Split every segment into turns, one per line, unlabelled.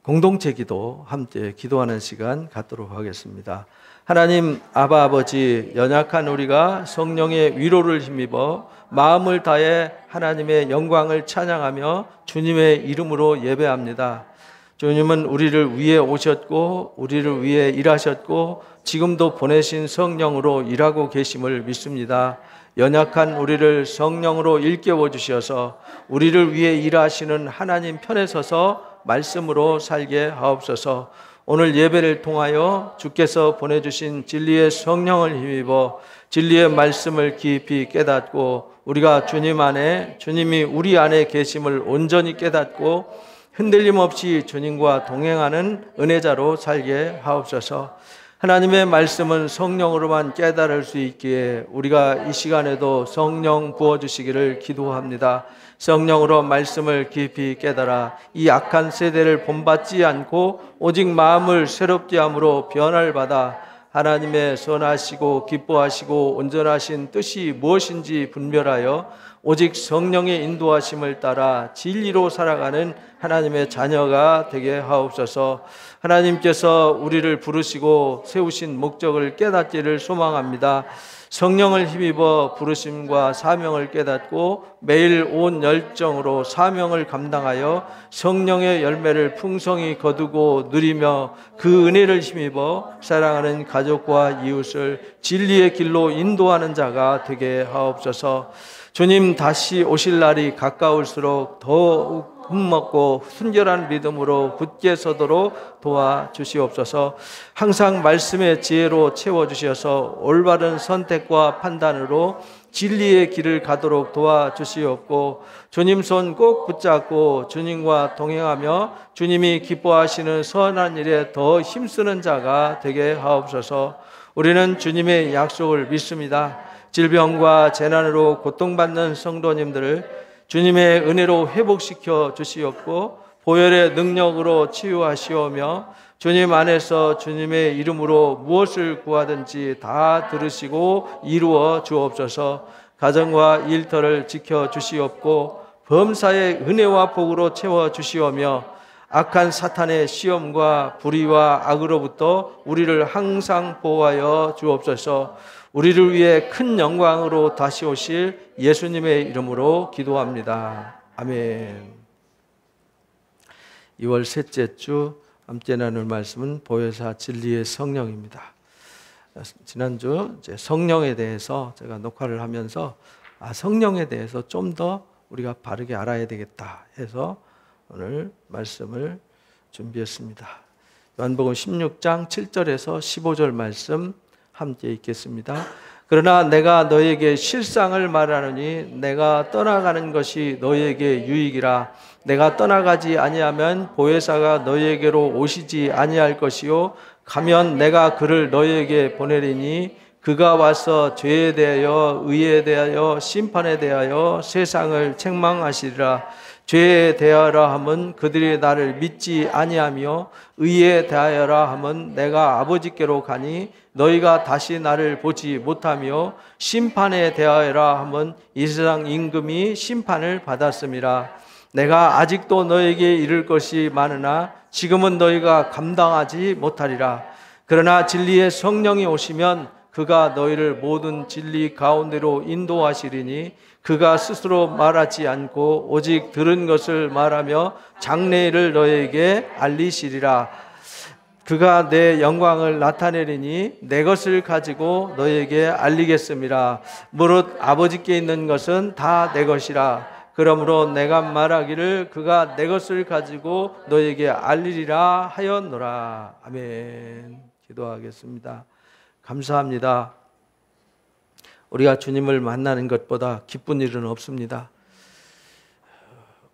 공동체 기도 함께 기도하는 시간 갖도록 하겠습니다. 하나님 아바 아버지, 연약한 우리가 성령의 위로를 힘입어 마음을 다해 하나님의 영광을 찬양하며 주님의 이름으로 예배합니다. 주님은 우리를 위해 오셨고 우리를 위해 일하셨고 지금도 보내신 성령으로 일하고 계심을 믿습니다. 연약한 우리를 성령으로 일깨워 주셔서 우리를 위해 일하시는 하나님 편에 서서 말씀으로 살게 하옵소서. 오늘 예배를 통하여 주께서 보내주신 진리의 성령을 힘입어 진리의 말씀을 깊이 깨닫고 우리가 주님 안에, 주님이 우리 안에 계심을 온전히 깨닫고 흔들림 없이 주님과 동행하는 은혜자로 살게 하옵소서. 하나님의 말씀은 성령으로만 깨달을 수 있기에 우리가 이 시간에도 성령 부어주시기를 기도합니다. 성령으로 말씀을 깊이 깨달아 이 악한 세대를 본받지 않고 오직 마음을 새롭게 함으로 변화를 받아 하나님의 선하시고 기뻐하시고 온전하신 뜻이 무엇인지 분별하여 오직 성령의 인도하심을 따라 진리로 살아가는 하나님의 자녀가 되게 하옵소서. 하나님께서 우리를 부르시고 세우신 목적을 깨닫기를 소망합니다. 성령을 힘입어 부르심과 사명을 깨닫고 매일 온 열정으로 사명을 감당하여 성령의 열매를 풍성히 거두고 누리며 그 은혜를 힘입어 사랑하는 가족과 이웃을 진리의 길로 인도하는 자가 되게 하옵소서. 주님 다시 오실 날이 가까울수록 더욱 흠먹고 순결한 믿음으로 굳게 서도록 도와주시옵소서. 항상 말씀의 지혜로 채워주셔서 올바른 선택과 판단으로 진리의 길을 가도록 도와주시옵고 주님 손 꼭 붙잡고 주님과 동행하며 주님이 기뻐하시는 선한 일에 더 힘쓰는 자가 되게 하옵소서. 우리는 주님의 약속을 믿습니다. 질병과 재난으로 고통받는 성도님들을 주님의 은혜로 회복시켜 주시옵고 보혈의 능력으로 치유하시오며 주님 안에서 주님의 이름으로 무엇을 구하든지 다 들으시고 이루어 주옵소서. 가정과 일터를 지켜 주시옵고 범사의 은혜와 복으로 채워 주시오며 악한 사탄의 시험과 불의와 악으로부터 우리를 항상 보호하여 주옵소서. 우리를 위해 큰 영광으로 다시 오실 예수님의 이름으로 기도합니다. 아멘. 2월 셋째 주 함께 나눌 말씀은 보혜사 진리의 성령입니다. 지난주 성령에 대해서 제가 녹화를 하면서 성령에 대해서 좀 더 우리가 바르게 알아야 되겠다 해서 오늘 말씀을 준비했습니다. 요한복음 16장 7절에서 15절 말씀 함께 읽겠습니다. 그러나 내가 너에게 실상을 말하노니 내가 떠나가는 것이 너에게 유익이라. 내가 떠나가지 아니하면 보혜사가 너에게로 오시지 아니할 것이요 가면 내가 그를 너에게 보내리니 그가 와서 죄에 대하여 의에 대하여 심판에 대하여 세상을 책망하시리라. 죄에 대하여라 함은 그들이 나를 믿지 아니하며 의에 대하여라 함은 내가 아버지께로 가니 너희가 다시 나를 보지 못하며 심판에 대하여라 함은 이 세상 임금이 심판을 받았음이라. 내가 아직도 너에게 이를 것이 많으나 지금은 너희가 감당하지 못하리라. 그러나 진리의 성령이 오시면 그가 너희를 모든 진리 가운데로 인도하시리니 그가 스스로 말하지 않고 오직 들은 것을 말하며 장래일을 너희에게 알리시리라. 그가 내 영광을 나타내리니 내 것을 가지고 너희에게 알리겠음이라. 무릇 아버지께 있는 것은 다 내 것이라. 그러므로 내가 말하기를 그가 내 것을 가지고 너희에게 알리리라 하였노라. 아멘. 기도하겠습니다. 감사합니다. 우리가 주님을 만나는 것보다 기쁜 일은 없습니다.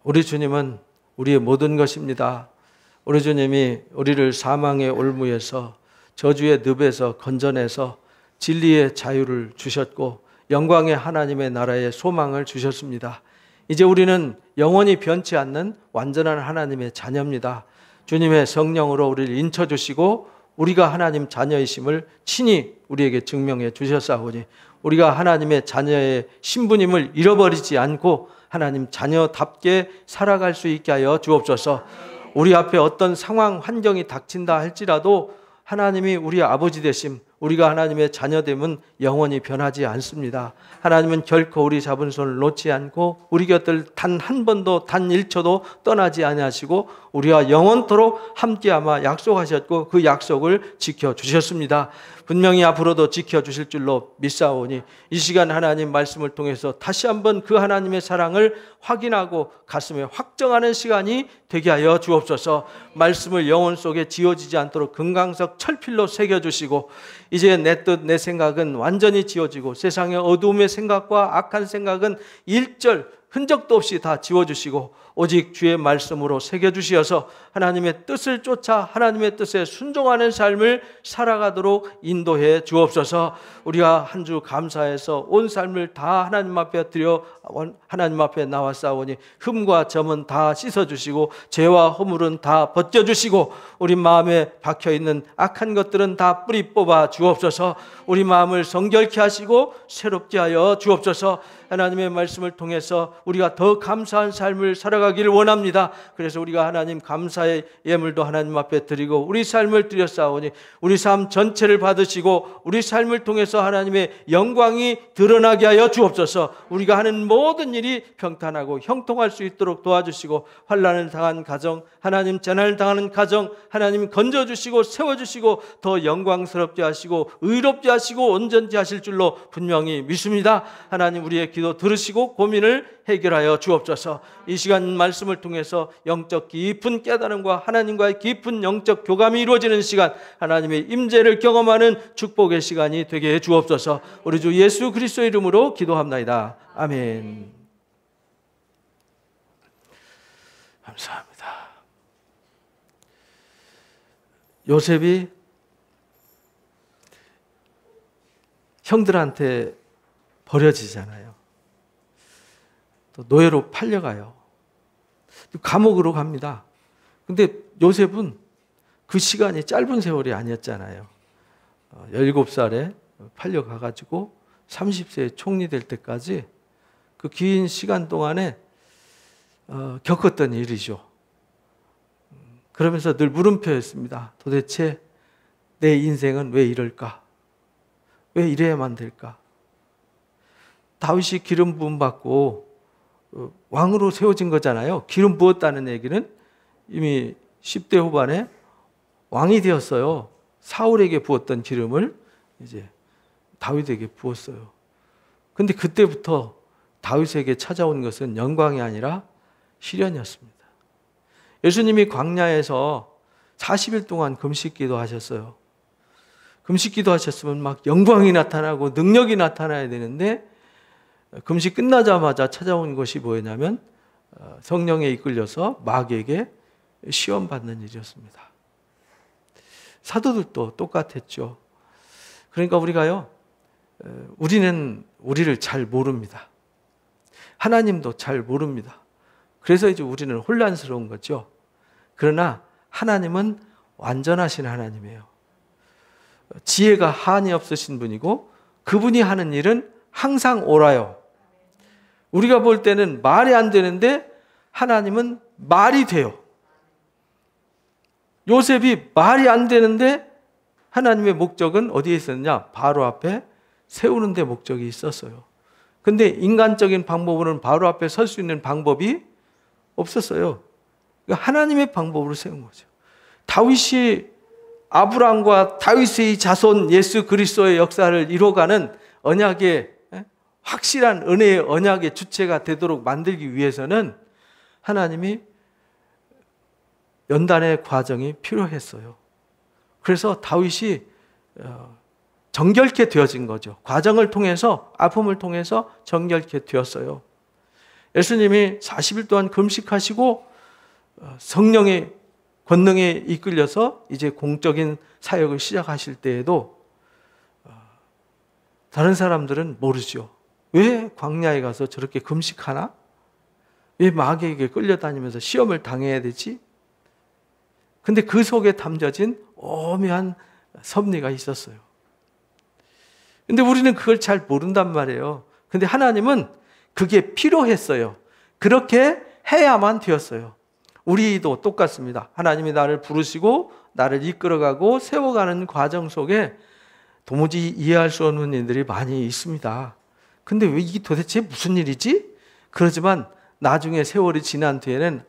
우리 주님은 우리의 모든 것입니다. 우리 주님이 우리를 사망의 올무에서 저주의 늪에서 건져내서 진리의 자유를 주셨고 영광의 하나님의 나라의 소망을 주셨습니다. 이제 우리는 영원히 변치 않는 완전한 하나님의 자녀입니다. 주님의 성령으로 우리를 인쳐주시고 우리가 하나님 자녀이심을 친히 우리에게 증명해 주셨사오니 우리가 하나님의 자녀의 신분임을 잃어버리지 않고 하나님 자녀답게 살아갈 수 있게 하여 주옵소서. 우리 앞에 어떤 상황, 환경이 닥친다 할지라도 하나님이 우리 아버지 되심, 우리가 하나님의 자녀됨은 영원히 변하지 않습니다. 하나님은 결코 우리 잡은 손을 놓지 않고 우리 곁을 단 한 번도 단 1초도 떠나지 아니하시고 우리와 영원토록 함께하마 약속하셨고 그 약속을 지켜주셨습니다. 분명히 앞으로도 지켜주실 줄로 믿사오니 이 시간 하나님 말씀을 통해서 다시 한번 그 하나님의 사랑을 확인하고 가슴에 확정하는 시간이 되게 하여 주옵소서. 말씀을 영혼 속에 지워지지 않도록 금강석 철필로 새겨주시고 이제 내 뜻 내 생각은 완전히 지워지고 세상의 어두움의 생각과 악한 생각은 일절 흔적도 없이 다 지워주시고 오직 주의 말씀으로 새겨주시어서 하나님의 뜻을 쫓아 하나님의 뜻에 순종하는 삶을 살아가도록 인도해 주옵소서. 우리가 한 주 감사해서 온 삶을 다 하나님 앞에 드려 하나님 앞에 나왔사오니 흠과 점은 다 씻어주시고 죄와 허물은 다 벗겨주시고 우리 마음에 박혀있는 악한 것들은 다 뿌리 뽑아 주옵소서. 우리 마음을 정결케 하시고 새롭게 하여 주옵소서. 하나님의 말씀을 통해서 우리가 더 감사한 삶을 살아가기를 원합니다. 그래서 우리가 하나님 감사의 예물도 하나님 앞에 드리고 우리 삶을 드렸사오니 우리 삶 전체를 받으시고 우리 삶을 통해서 하나님의 영광이 드러나게 하여 주옵소서. 우리가 하는 모든 일이 평탄하고 형통할 수 있도록 도와주시고 환난을 당한 가정, 하나님 재난을 당하는 가정 하나님 건져주시고 세워주시고 더 영광스럽게 하시고 의롭게 하시고 온전케 하실 줄로 분명히 믿습니다. 하나님 우리의 기도 들으시고 고민을 해결하여 주옵소서. 이 시간 말씀을 통해서 영적 깊은 깨달음과 하나님과의 깊은 영적 교감이 이루어지는 시간, 하나님의 임재를 경험하는 축복의 시간이 되게 해 주옵소서. 우리 주 예수 그리스도의 이름으로 기도합나이다. 아멘. 감사합니다. 요셉이 형들한테 버려지잖아요. 또 노예로 팔려가요. 감옥으로 갑니다. 근데 요셉은 그 시간이 짧은 세월이 아니었잖아요. 17살에 팔려가가지고 30세에 총리 될 때까지 그 긴 시간 동안에 겪었던 일이죠. 그러면서 늘 물음표였습니다. 도대체 내 인생은 왜 이럴까? 왜 이래야만 될까? 다윗이 기름 부음 받고 왕으로 세워진 거잖아요. 기름 부었다는 얘기는 이미 10대 후반에 왕이 되었어요. 사울에게 부었던 기름을 이제 다윗에게 부었어요. 근데 그때부터 다윗에게 찾아온 것은 영광이 아니라 시련이었습니다. 예수님이 광야에서 40일 동안 금식기도 하셨어요. 금식기도 하셨으면 막 영광이 나타나고 능력이 나타나야 되는데 금식 끝나자마자 찾아온 것이 뭐였냐면 성령에 이끌려서 마귀에게 시험받는 일이었습니다. 사도들도 똑같았죠. 그러니까 우리는 우리를 잘 모릅니다. 하나님도 잘 모릅니다. 그래서 이제 우리는 혼란스러운 거죠. 그러나 하나님은 완전하신 하나님이에요. 지혜가 한이 없으신 분이고 그분이 하는 일은 항상 옳아요. 우리가 볼 때는 말이 안 되는데 하나님은 말이 돼요. 요셉이 말이 안 되는데 하나님의 목적은 어디에 있었느냐? 바로 앞에 세우는 데 목적이 있었어요. 근데 인간적인 방법으로는 바로 앞에 설 수 있는 방법이 없었어요. 그러니까 하나님의 방법으로 세운 거죠. 다윗이 아브라함과 다윗의 자손 예수 그리스도의 역사를 이뤄가는 언약의 확실한 은혜의 언약의 주체가 되도록 만들기 위해서는 하나님이 연단의 과정이 필요했어요. 그래서 다윗이 정결케 되어진 거죠. 과정을 통해서, 아픔을 통해서 정결케 되었어요. 예수님이 40일 동안 금식하시고 성령의 권능에 이끌려서 이제 공적인 사역을 시작하실 때에도 다른 사람들은 모르죠. 왜 광야에 가서 저렇게 금식하나? 왜 마귀에게 끌려다니면서 시험을 당해야 되지? 근데 그 속에 담겨진 오묘한 섭리가 있었어요. 근데 우리는 그걸 잘 모른단 말이에요. 근데 하나님은 그게 필요했어요. 그렇게 해야만 되었어요. 우리도 똑같습니다. 하나님이 나를 부르시고 나를 이끌어가고 세워가는 과정 속에 도무지 이해할 수 없는 일들이 많이 있습니다. 근데 왜 이게 도대체 무슨 일이지? 그러지만 나중에 세월이 지난 뒤에는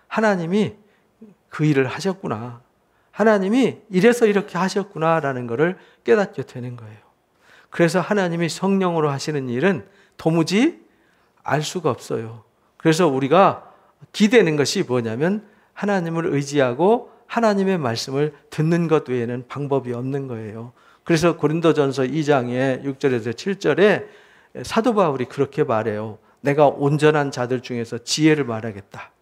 하나님이 그 일을 하셨구나. 하나님이 이래서 이렇게 하셨구나라는 것을 깨닫게 되는 거예요. 그래서 하나님이 성령으로 하시는 일은 도무지 알 수가 없어요. 그래서 우리가 기대는 것이 뭐냐면 하나님을 의지하고 하나님의 말씀을 듣는 것 외에는 방법이 없는 거예요. 그래서 고린도전서 2장의 6절에서 7절에 사도 바울이 그렇게 말해요. 내가 온전한 자들 중에서 지혜를 말하겠다.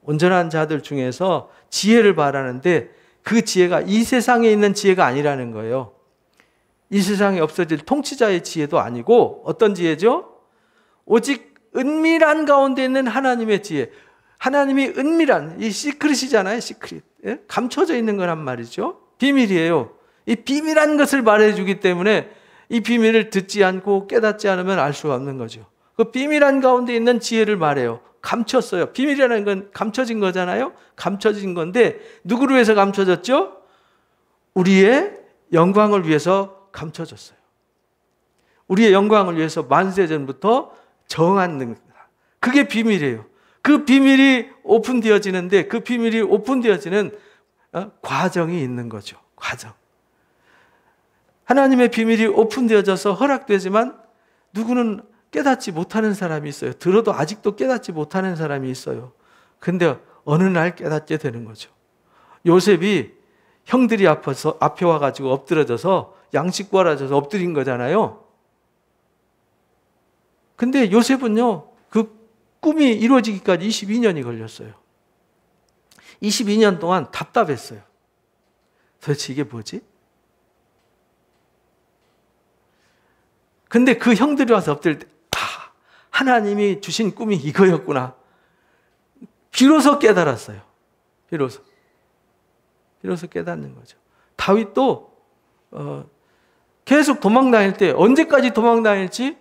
온전한 자들 중에서 지혜를 말하는데 그 지혜가 이 세상에 있는 지혜가 아니라는 거예요. 이 세상에 없어질 통치자의 지혜도 아니고 어떤 지혜죠? 오직 은밀한 가운데 있는 하나님의 지혜. 하나님이 은밀한, 이 시크릿이잖아요. 시크릿. 감춰져 있는 거란 말이죠. 비밀이에요. 이 비밀한 것을 말해주기 때문에 이 비밀을 듣지 않고 깨닫지 않으면 알 수가 없는 거죠. 그 비밀한 가운데 있는 지혜를 말해요. 감췄어요. 비밀이라는 건 감춰진 거잖아요. 감춰진 건데 누구를 위해서 감춰졌죠? 우리의 영광을 위해서 감춰졌어요. 우리의 영광을 위해서 만세전부터 정한 능. 그게 비밀이에요. 그 비밀이 오픈되어지는데 그 비밀이 오픈되어지는 과정이 있는 거죠. 과정. 하나님의 비밀이 오픈되어져서 허락되지만 누구는 깨닫지 못하는 사람이 있어요. 들어도 아직도 깨닫지 못하는 사람이 있어요. 근데 어느 날 깨닫게 되는 거죠. 요셉이 형들이 앞에 와가지고 엎드려져서 양식 구하라져서 엎드린 거잖아요. 근데 요셉은요, 그 꿈이 이루어지기까지 22년이 걸렸어요. 22년 동안 답답했어요. 도대체 이게 뭐지? 근데 그 형들이 와서 엎드릴 때, 하나님이 주신 꿈이 이거였구나. 비로소 깨달았어요. 비로소 깨닫는 거죠. 다윗도 계속 도망다닐 때 언제까지 도망다닐지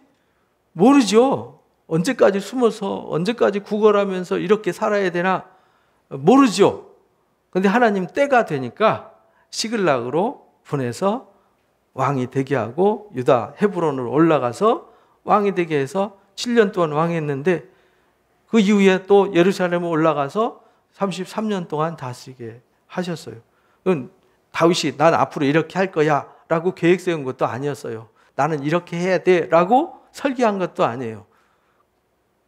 모르죠. 언제까지 숨어서 언제까지 구걸하면서 이렇게 살아야 되나 모르죠. 그런데 하나님 때가 되니까 시글락으로 보내서 왕이 되게 하고 유다 헤브론으로 올라가서 왕이 되게 해서 7년 동안 왕했는데 그 이후에 또 예루살렘에 올라가서 33년 동안 다스리게 하셨어요. 다윗이 난 앞으로 이렇게 할 거야 라고 계획 세운 것도 아니었어요. 나는 이렇게 해야 돼 라고 설계한 것도 아니에요.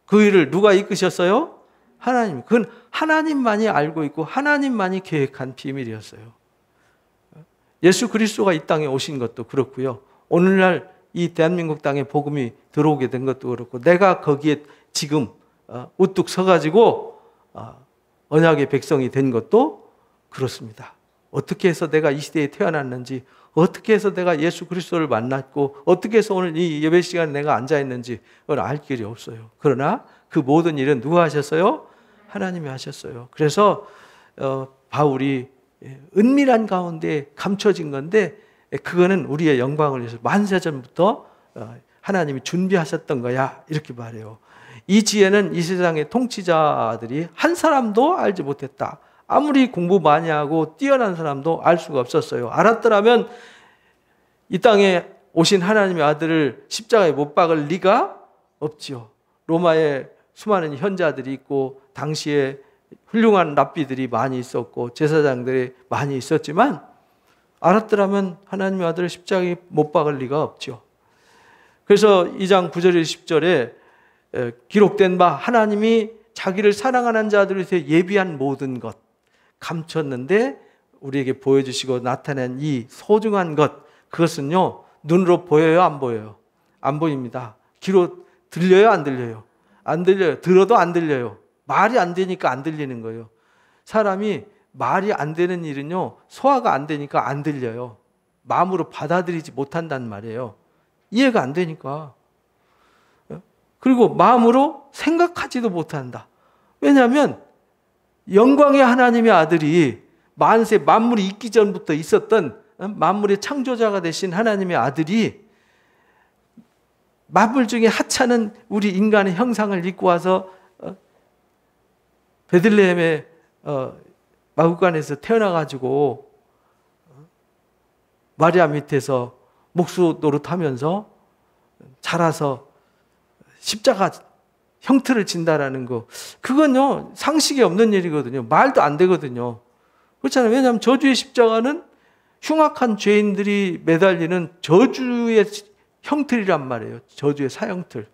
그 일을 누가 이끄셨어요? 하나님. 그건 하나님만이 알고 있고 하나님만이 계획한 비밀이었어요. 예수 그리스도가 이 땅에 오신 것도 그렇고요. 오늘날 이 대한민국 땅에 복음이 들어오게 된 것도 그렇고 내가 거기에 지금 우뚝 서가지고 언약의 백성이 된 것도 그렇습니다. 어떻게 해서 내가 이 시대에 태어났는지, 어떻게 해서 내가 예수 그리스도를 만났고, 어떻게 해서 오늘 이 예배 시간에 내가 앉아있는지 그걸 알 길이 없어요. 그러나 그 모든 일은 누가 하셨어요? 하나님이 하셨어요. 그래서 바울이 은밀한 가운데 감춰진 건데 그거는 우리의 영광을 위해서 만세전부터 하나님이 준비하셨던 거야 이렇게 말해요. 이 지혜는 이 세상의 통치자들이 한 사람도 알지 못했다. 아무리 공부 많이 하고 뛰어난 사람도 알 수가 없었어요. 알았더라면 이 땅에 오신 하나님의 아들을 십자가에 못 박을 리가 없지요. 로마에 수많은 현자들이 있고 당시에 훌륭한 랍비들이 많이 있었고 제사장들이 많이 있었지만 알았더라면 하나님의 아들을 십자가에 못 박을 리가 없죠. 그래서 2장 9절 10절에 기록된 바 하나님이 자기를 사랑하는 자들을 위해서 예비한 모든 것 감췄는데 우리에게 보여주시고 나타낸 이 소중한 것, 그것은요 눈으로 보여요 안 보여요? 안 보입니다. 귀로 들려요 안 들려요? 안 들려요. 들어도 안 들려요. 말이 안 되니까 안 들리는 거예요. 사람이 말이 안 되는 일은요 소화가 안 되니까 안 들려요. 마음으로 받아들이지 못한단 말이에요. 이해가 안 되니까. 그리고 마음으로 생각하지도 못한다. 왜냐하면 영광의 하나님의 아들이 만세 만물이 있기 전부터 있었던 만물의 창조자가 되신 하나님의 아들이 만물 중에 하찮은 우리 인간의 형상을 입고 와서 베들레헴의 마구간에서 태어나가지고 마리아 밑에서 목수 노릇하면서 자라서 십자가 형틀을 진다라는 거, 그건요 상식이 없는 일이거든요. 말도 안 되거든요. 그렇잖아요. 왜냐하면 저주의 십자가는 흉악한 죄인들이 매달리는 저주의 형틀이란 말이에요. 저주의 사형틀.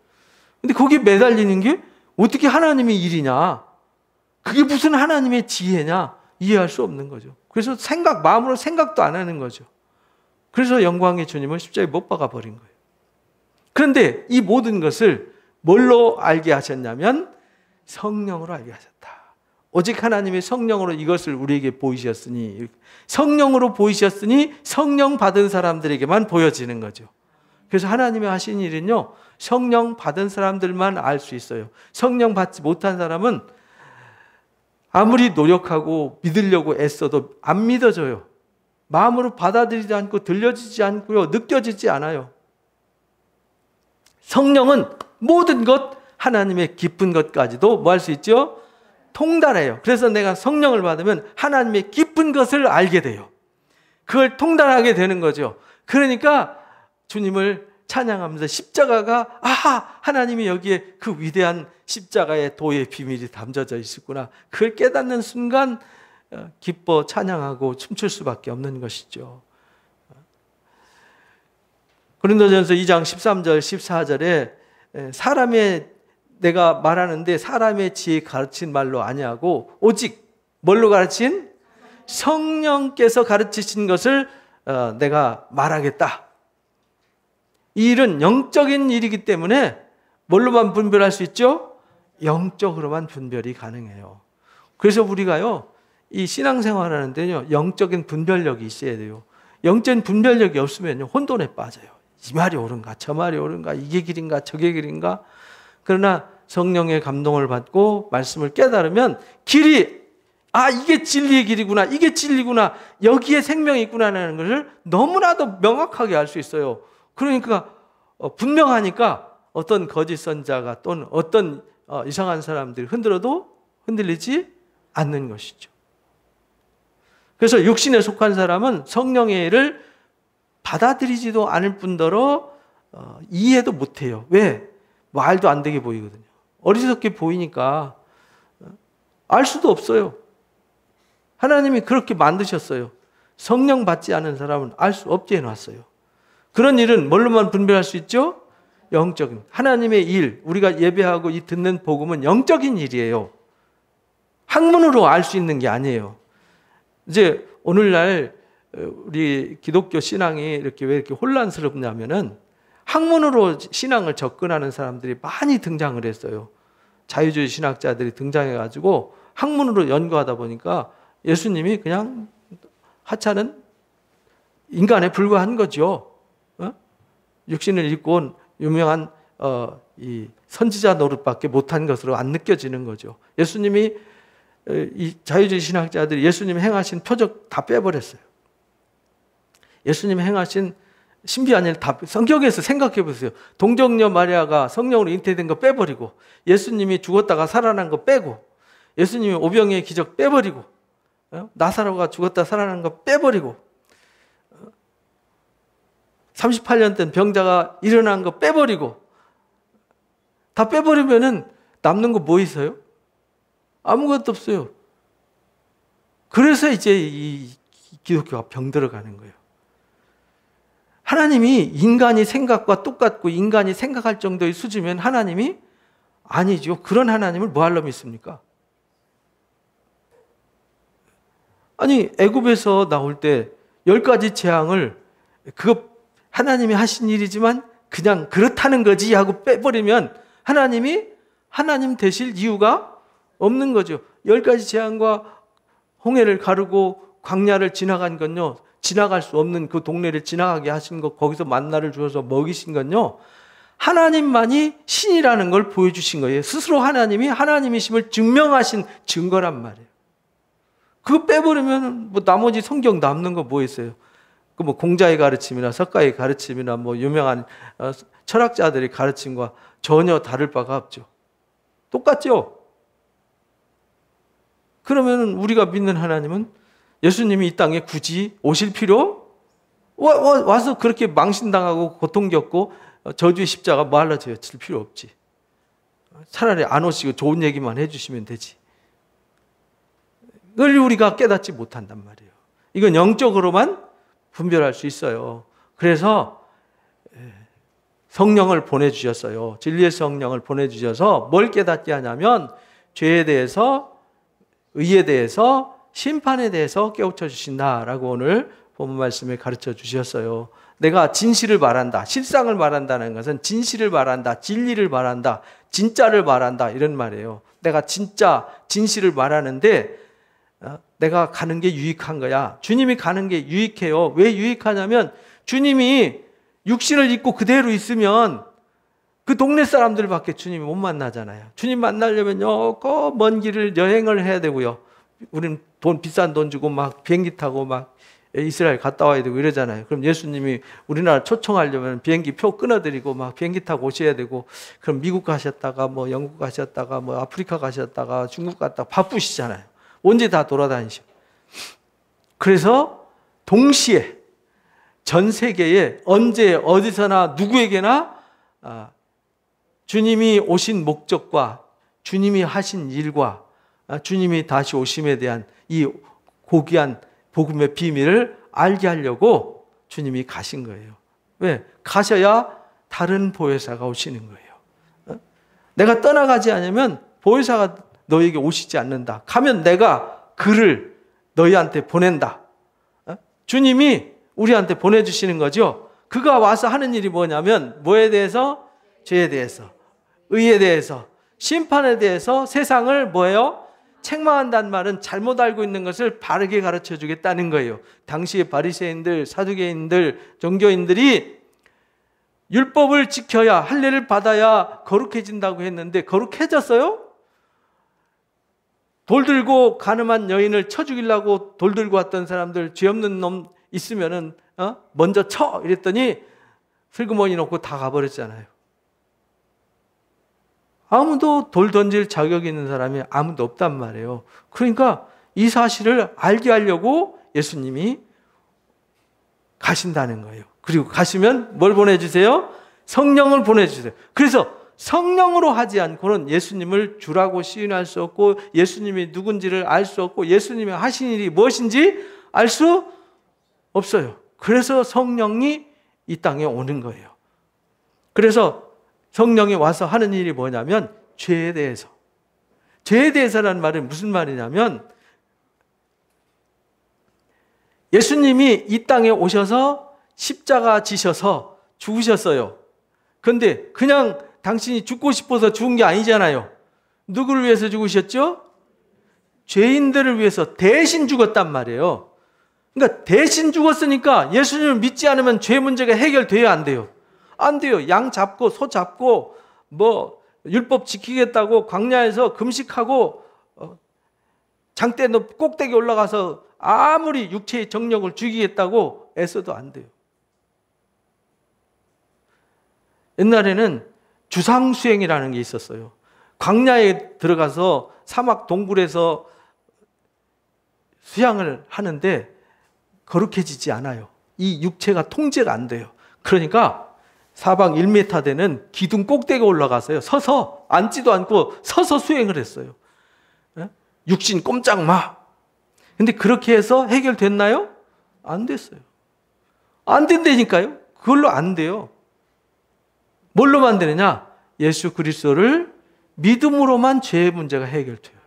근데 거기에 매달리는 게 어떻게 하나님의 일이냐, 그게 무슨 하나님의 지혜냐, 이해할 수 없는 거죠. 그래서 마음으로 생각도 안 하는 거죠. 그래서 영광의 주님을 십자가에 못 박아 버린 거예요. 그런데 이 모든 것을 뭘로 알게 하셨냐면 성령으로 알게 하셨다. 오직 하나님의 성령으로 이것을 우리에게 보이셨으니, 성령으로 보이셨으니 성령 받은 사람들에게만 보여지는 거죠. 그래서 하나님이 하신 일은요, 성령 받은 사람들만 알 수 있어요. 성령 받지 못한 사람은 아무리 노력하고 믿으려고 애써도 안 믿어져요. 마음으로 받아들이지 않고 들려지지 않고요, 느껴지지 않아요. 성령은 모든 것, 하나님의 깊은 것까지도 뭐 할 수 있죠? 통달해요. 그래서 내가 성령을 받으면 하나님의 깊은 것을 알게 돼요. 그걸 통달하게 되는 거죠. 그러니까 주님을 찬양하면서 십자가가, 아하, 하나님이 여기에 그 위대한 십자가의 도의 비밀이 담겨져 있었구나, 그걸 깨닫는 순간 기뻐 찬양하고 춤출 수밖에 없는 것이죠. 고린도전서 2장 13절 14절에 사람의, 내가 말하는데 사람의 지혜 가르친 말로 아니하고 오직 뭘로 가르친? 성령께서 가르치신 것을 내가 말하겠다. 이 일은 영적인 일이기 때문에 뭘로만 분별할 수 있죠? 영적으로만 분별이 가능해요. 그래서 우리가요, 이 신앙생활 하는데요, 영적인 분별력이 있어야 돼요. 영적인 분별력이 없으면요, 혼돈에 빠져요. 이 말이 옳은가, 저 말이 옳은가, 이게 길인가, 저게 길인가. 그러나 성령의 감동을 받고 말씀을 깨달으면 길이, 아, 이게 진리의 길이구나, 이게 진리구나, 여기에 생명이 있구나라는 것을 너무나도 명확하게 알 수 있어요. 그러니까 분명하니까 어떤 거짓 선자가 또는 어떤 이상한 사람들이 흔들어도 흔들리지 않는 것이죠. 그래서 육신에 속한 사람은 성령의 일을 받아들이지도 않을 뿐더러 이해도 못해요. 왜? 말도 안 되게 보이거든요. 어리석게 보이니까 알 수도 없어요. 하나님이 그렇게 만드셨어요. 성령 받지 않은 사람은 알 수 없게 해놨어요. 그런 일은 뭘로만 분별할 수 있죠? 영적인, 하나님의 일, 우리가 예배하고 이 듣는 복음은 영적인 일이에요. 학문으로 알 수 있는 게 아니에요. 이제 오늘날 우리 기독교 신앙이 이렇게 왜 이렇게 혼란스럽냐면은 학문으로 신앙을 접근하는 사람들이 많이 등장을 했어요. 자유주의 신학자들이 등장해가지고 학문으로 연구하다 보니까 예수님이 그냥 하찮은 인간에 불과한 거죠. 육신을 입고 온 유명한 이 선지자 노릇밖에 못한 것으로 안 느껴지는 거죠. 예수님이, 이 자유주의 신학자들이 예수님이 행하신 표적 다 빼버렸어요. 예수님이 행하신 신비한 일 다, 성경에서 생각해 보세요. 동정녀 마리아가 성령으로 잉태된 거 빼버리고, 예수님이 죽었다가 살아난 거 빼고, 예수님이 오병이의 기적 빼버리고, 나사로가 죽었다 살아난 거 빼버리고, 38년 된 병자가 일어난 거 빼버리고, 다 빼버리면은 남는 거 뭐 있어요? 아무것도 없어요. 그래서 이제 이 기독교가 병들어가는 거예요. 하나님이 인간이 생각과 똑같고 인간이 생각할 정도의 수준이면 하나님이 아니죠. 그런 하나님을 뭐 하려 믿습니까? 아니, 애굽에서 나올 때 10가지 재앙을, 그거 하나님이 하신 일이지만 그냥 그렇다는 거지 하고 빼버리면 하나님이 하나님 되실 이유가 없는 거죠. 10가지 재앙과 홍해를 가르고 광야를 지나간 건요, 지나갈 수 없는 그 동네를 지나가게 하신 것, 거기서 만나를 주어서 먹이신 건요, 하나님만이 신이라는 걸 보여주신 거예요. 스스로 하나님이 하나님이심을 증명하신 증거란 말이에요. 그거 빼버리면 뭐 나머지 성경 남는 거 뭐 있어요? 그 뭐 공자의 가르침이나 석가의 가르침이나 뭐 유명한 철학자들의 가르침과 전혀 다를 바가 없죠. 똑같죠? 그러면 우리가 믿는 하나님은 예수님이 이 땅에 굳이 오실 필요? 와서 그렇게 망신당하고 고통 겪고 저주의 십자가 뭐 하려 질 필요 없지. 차라리 안 오시고 좋은 얘기만 해주시면 되지. 그걸 우리가 깨닫지 못한단 말이에요. 이건 영적으로만 분별할 수 있어요. 그래서 성령을 보내주셨어요. 진리의 성령을 보내주셔서 뭘 깨닫게 하냐면 죄에 대해서, 의에 대해서, 심판에 대해서 깨우쳐 주신다라고 오늘 본문 말씀에 가르쳐 주셨어요. 내가 진실을 말한다. 실상을 말한다는 것은 진실을 말한다. 진리를 말한다. 진짜를 말한다. 이런 말이에요. 내가 진짜 진실을 말하는데 내가 가는 게 유익한 거야. 주님이 가는 게 유익해요. 왜 유익하냐면 주님이 육신을 입고 그대로 있으면 그 동네 사람들밖에 주님이 못 만나잖아요. 주님 만나려면요, 그 먼 길을 여행을 해야 되고요. 우리는 비싼 돈 주고 막 비행기 타고 막 이스라엘 갔다 와야 되고 이러잖아요. 그럼 예수님이 우리나라 초청하려면 비행기 표 끊어드리고 막 비행기 타고 오셔야 되고, 그럼 미국 가셨다가 뭐 영국 가셨다가 뭐 아프리카 가셨다가 중국 갔다가 바쁘시잖아요. 언제 다 돌아다니시고. 그래서 동시에 전 세계에 언제 어디서나 누구에게나 주님이 오신 목적과 주님이 하신 일과 주님이 다시 오심에 대한 이 고귀한 복음의 비밀을 알게 하려고 주님이 가신 거예요. 왜? 가셔야 다른 보혜사가 오시는 거예요. 내가 떠나가지 않으면 보혜사가 너에게 오시지 않는다. 가면 내가 그를 너희한테 보낸다. 주님이 우리한테 보내주시는 거죠. 그가 와서 하는 일이 뭐냐면 뭐에 대해서? 죄에 대해서, 의에 대해서, 심판에 대해서 세상을 뭐예요? 책망한다는 말은 잘못 알고 있는 것을 바르게 가르쳐 주겠다는 거예요. 당시의 바리새인들, 사두개인들, 종교인들이 율법을 지켜야, 할례를 받아야 거룩해진다고 했는데 거룩해졌어요? 돌 들고 가늠한 여인을 쳐 죽이려고 돌 들고 왔던 사람들, 죄 없는 놈 있으면은 먼저 쳐 이랬더니 슬그머니 놓고 다 가버렸잖아요. 아무도 돌 던질 자격이 있는 사람이 아무도 없단 말이에요. 그러니까 이 사실을 알게 하려고 예수님이 가신다는 거예요. 그리고 가시면 뭘 보내주세요? 성령을 보내주세요. 그래서 성령으로 하지 않고는 예수님을 주라고 시인할 수 없고, 예수님이 누군지를 알 수 없고, 예수님이 하신 일이 무엇인지 알 수 없어요. 그래서 성령이 이 땅에 오는 거예요. 그래서 성령이 와서 하는 일이 뭐냐면 죄에 대해서. 죄에 대해서라는 말은 무슨 말이냐면 예수님이 이 땅에 오셔서 십자가 지셔서 죽으셨어요. 그런데 그냥 당신이 죽고 싶어서 죽은 게 아니잖아요. 누구를 위해서 죽으셨죠? 죄인들을 위해서 대신 죽었단 말이에요. 그러니까 대신 죽었으니까 예수님을 믿지 않으면 죄 문제가 해결돼야 안 돼요. 안 돼요. 양 잡고 소 잡고 뭐 율법 지키겠다고 광야에서 금식하고 장대 꼭대기 올라가서 아무리 육체의 정력을 죽이겠다고 애써도 안 돼요. 옛날에는 주상수행이라는 게 있었어요. 광야에 들어가서 사막 동굴에서 수양을 하는데 거룩해지지 않아요. 이 육체가 통제가 안 돼요. 그러니까 사방 1m 되는 기둥 꼭대기 올라가서요. 서서 앉지도 않고 서서 수행을 했어요. 육신 꼼짝 마. 근데 그렇게 해서 해결됐나요? 안 됐어요. 안 된다니까요. 그걸로 안 돼요. 뭘로만 되느냐? 예수 그리스도를 믿음으로만 죄의 문제가 해결돼요.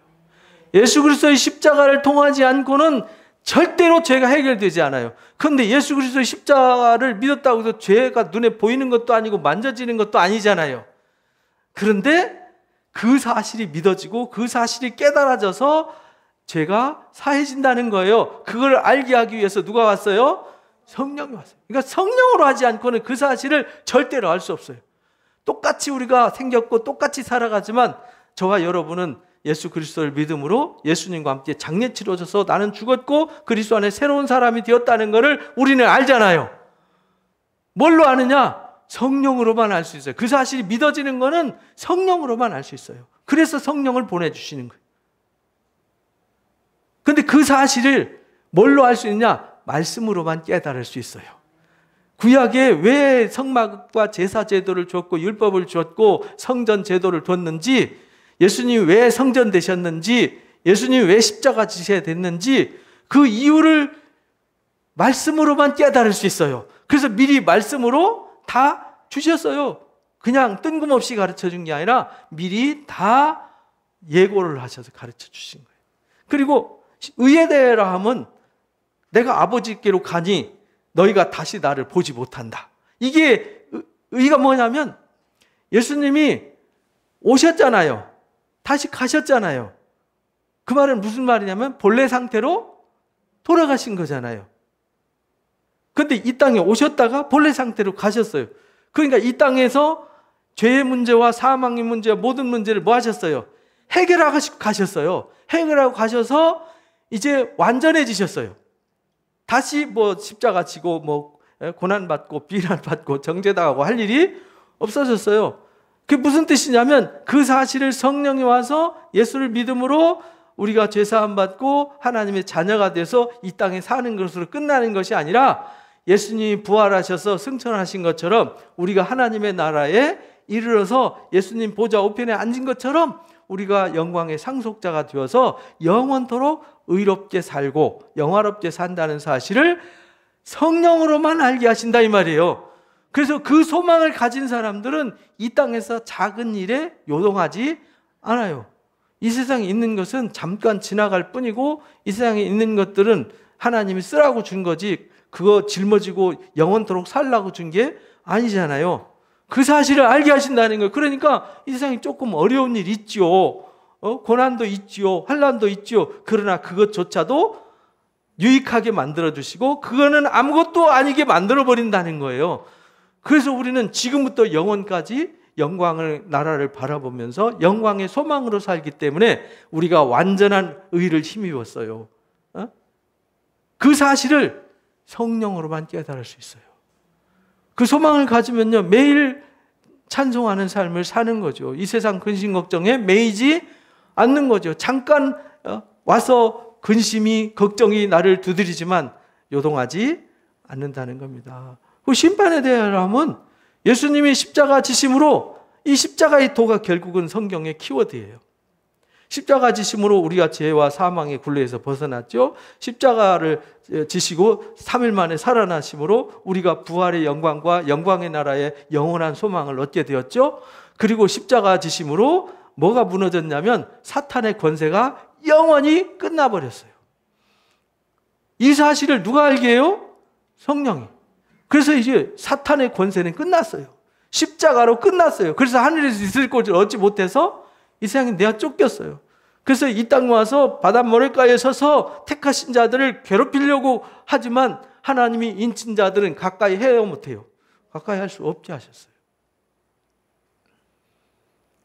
예수 그리스도의 십자가를 통하지 않고는 절대로 죄가 해결되지 않아요. 그런데 예수 그리스도의 십자가를 믿었다고 해서 죄가 눈에 보이는 것도 아니고 만져지는 것도 아니잖아요. 그런데 그 사실이 믿어지고 그 사실이 깨달아져서 죄가 사해진다는 거예요. 그걸 알게 하기 위해서 누가 왔어요? 성령이 왔어요. 그러니까 성령으로 하지 않고는 그 사실을 절대로 알 수 없어요. 똑같이 우리가 생겼고 똑같이 살아가지만 저와 여러분은 예수 그리스도를 믿음으로 예수님과 함께 장례 치러져서 나는 죽었고 그리스도 안에 새로운 사람이 되었다는 것을 우리는 알잖아요. 뭘로 아느냐? 성령으로만 알 수 있어요. 그 사실이 믿어지는 것은 성령으로만 알 수 있어요. 그래서 성령을 보내주시는 거예요. 근데 그 사실을 뭘로 알 수 있냐? 말씀으로만 깨달을 수 있어요. 구약에 왜 성막과 제사 제도를 줬고 율법을 줬고 성전 제도를 뒀는지, 예수님이 왜 성전 되셨는지, 예수님이 왜 십자가 지셔야 됐는지 그 이유를 말씀으로만 깨달을 수 있어요. 그래서 미리 말씀으로 다 주셨어요. 그냥 뜬금없이 가르쳐 준 게 아니라 미리 다 예고를 하셔서 가르쳐 주신 거예요. 그리고 의에 대하라 하면 내가 아버지께로 가니 너희가 다시 나를 보지 못한다. 이게 의가 뭐냐면 예수님이 오셨잖아요. 다시 가셨잖아요. 그 말은 무슨 말이냐면 본래 상태로 돌아가신 거잖아요. 근데 이 땅에 오셨다가 본래 상태로 가셨어요. 그러니까 이 땅에서 죄의 문제와 사망의 문제와 모든 문제를 뭐 하셨어요? 해결하고 가셨어요. 해결하고 가셔서 이제 완전해지셨어요. 다시 뭐 십자가 지고 뭐 고난받고 비난받고 정죄당하고 할 일이 없어졌어요. 그게 무슨 뜻이냐면 그 사실을 성령이 와서 예수를 믿음으로 우리가 죄사함 받고 하나님의 자녀가 돼서 이 땅에 사는 것으로 끝나는 것이 아니라 예수님이 부활하셔서 승천하신 것처럼 우리가 하나님의 나라에 이르러서 예수님 보좌 우편에 앉은 것처럼 우리가 영광의 상속자가 되어서 영원토록 의롭게 살고 영화롭게 산다는 사실을 성령으로만 알게 하신다 이 말이에요. 그래서 그 소망을 가진 사람들은 이 땅에서 작은 일에 요동하지 않아요. 이 세상에 있는 것은 잠깐 지나갈 뿐이고 이 세상에 있는 것들은 하나님이 쓰라고 준 거지 그거 짊어지고 영원토록 살라고 준 게 아니잖아요. 그 사실을 알게 하신다는 거예요. 그러니까 이 세상에 조금 어려운 일 있죠. 고난도 있죠. 환난도 있죠. 그러나 그것조차도 유익하게 만들어주시고 그거는 아무것도 아니게 만들어버린다는 거예요. 그래서 우리는 지금부터 영원까지 영광을 나라를 바라보면서 영광의 소망으로 살기 때문에 우리가 완전한 의를 힘입었어요. 그 사실을 성령으로만 깨달을 수 있어요. 그 소망을 가지면요 매일 찬송하는 삶을 사는 거죠. 이 세상 근심 걱정에 매이지 않는 거죠. 잠깐 와서 근심이 걱정이 나를 두드리지만 요동하지 않는다는 겁니다. 그 심판에 대하면 예수님이 십자가 지심으로 이 십자가의 도가 결국은 성경의 키워드예요. 십자가 지심으로 우리가 죄와 사망의 굴레에서 벗어났죠. 십자가를 지시고 3일 만에 살아나심으로 우리가 부활의 영광과 영광의 나라의 영원한 소망을 얻게 되었죠. 그리고 십자가 지심으로 뭐가 무너졌냐면 사탄의 권세가 영원히 끝나버렸어요. 이 사실을 누가 알게 해요? 성령이. 그래서 이제 사탄의 권세는 끝났어요. 십자가로 끝났어요. 그래서 하늘에서 있을 것을 얻지 못해서 이 세상에 내가 쫓겼어요. 그래서 이 땅 와서 바다 모래가에 서서 택하신 자들을 괴롭히려고 하지만 하나님이 인친 자들은 가까이 해야 못해요. 가까이 할 수 없게 하셨어요.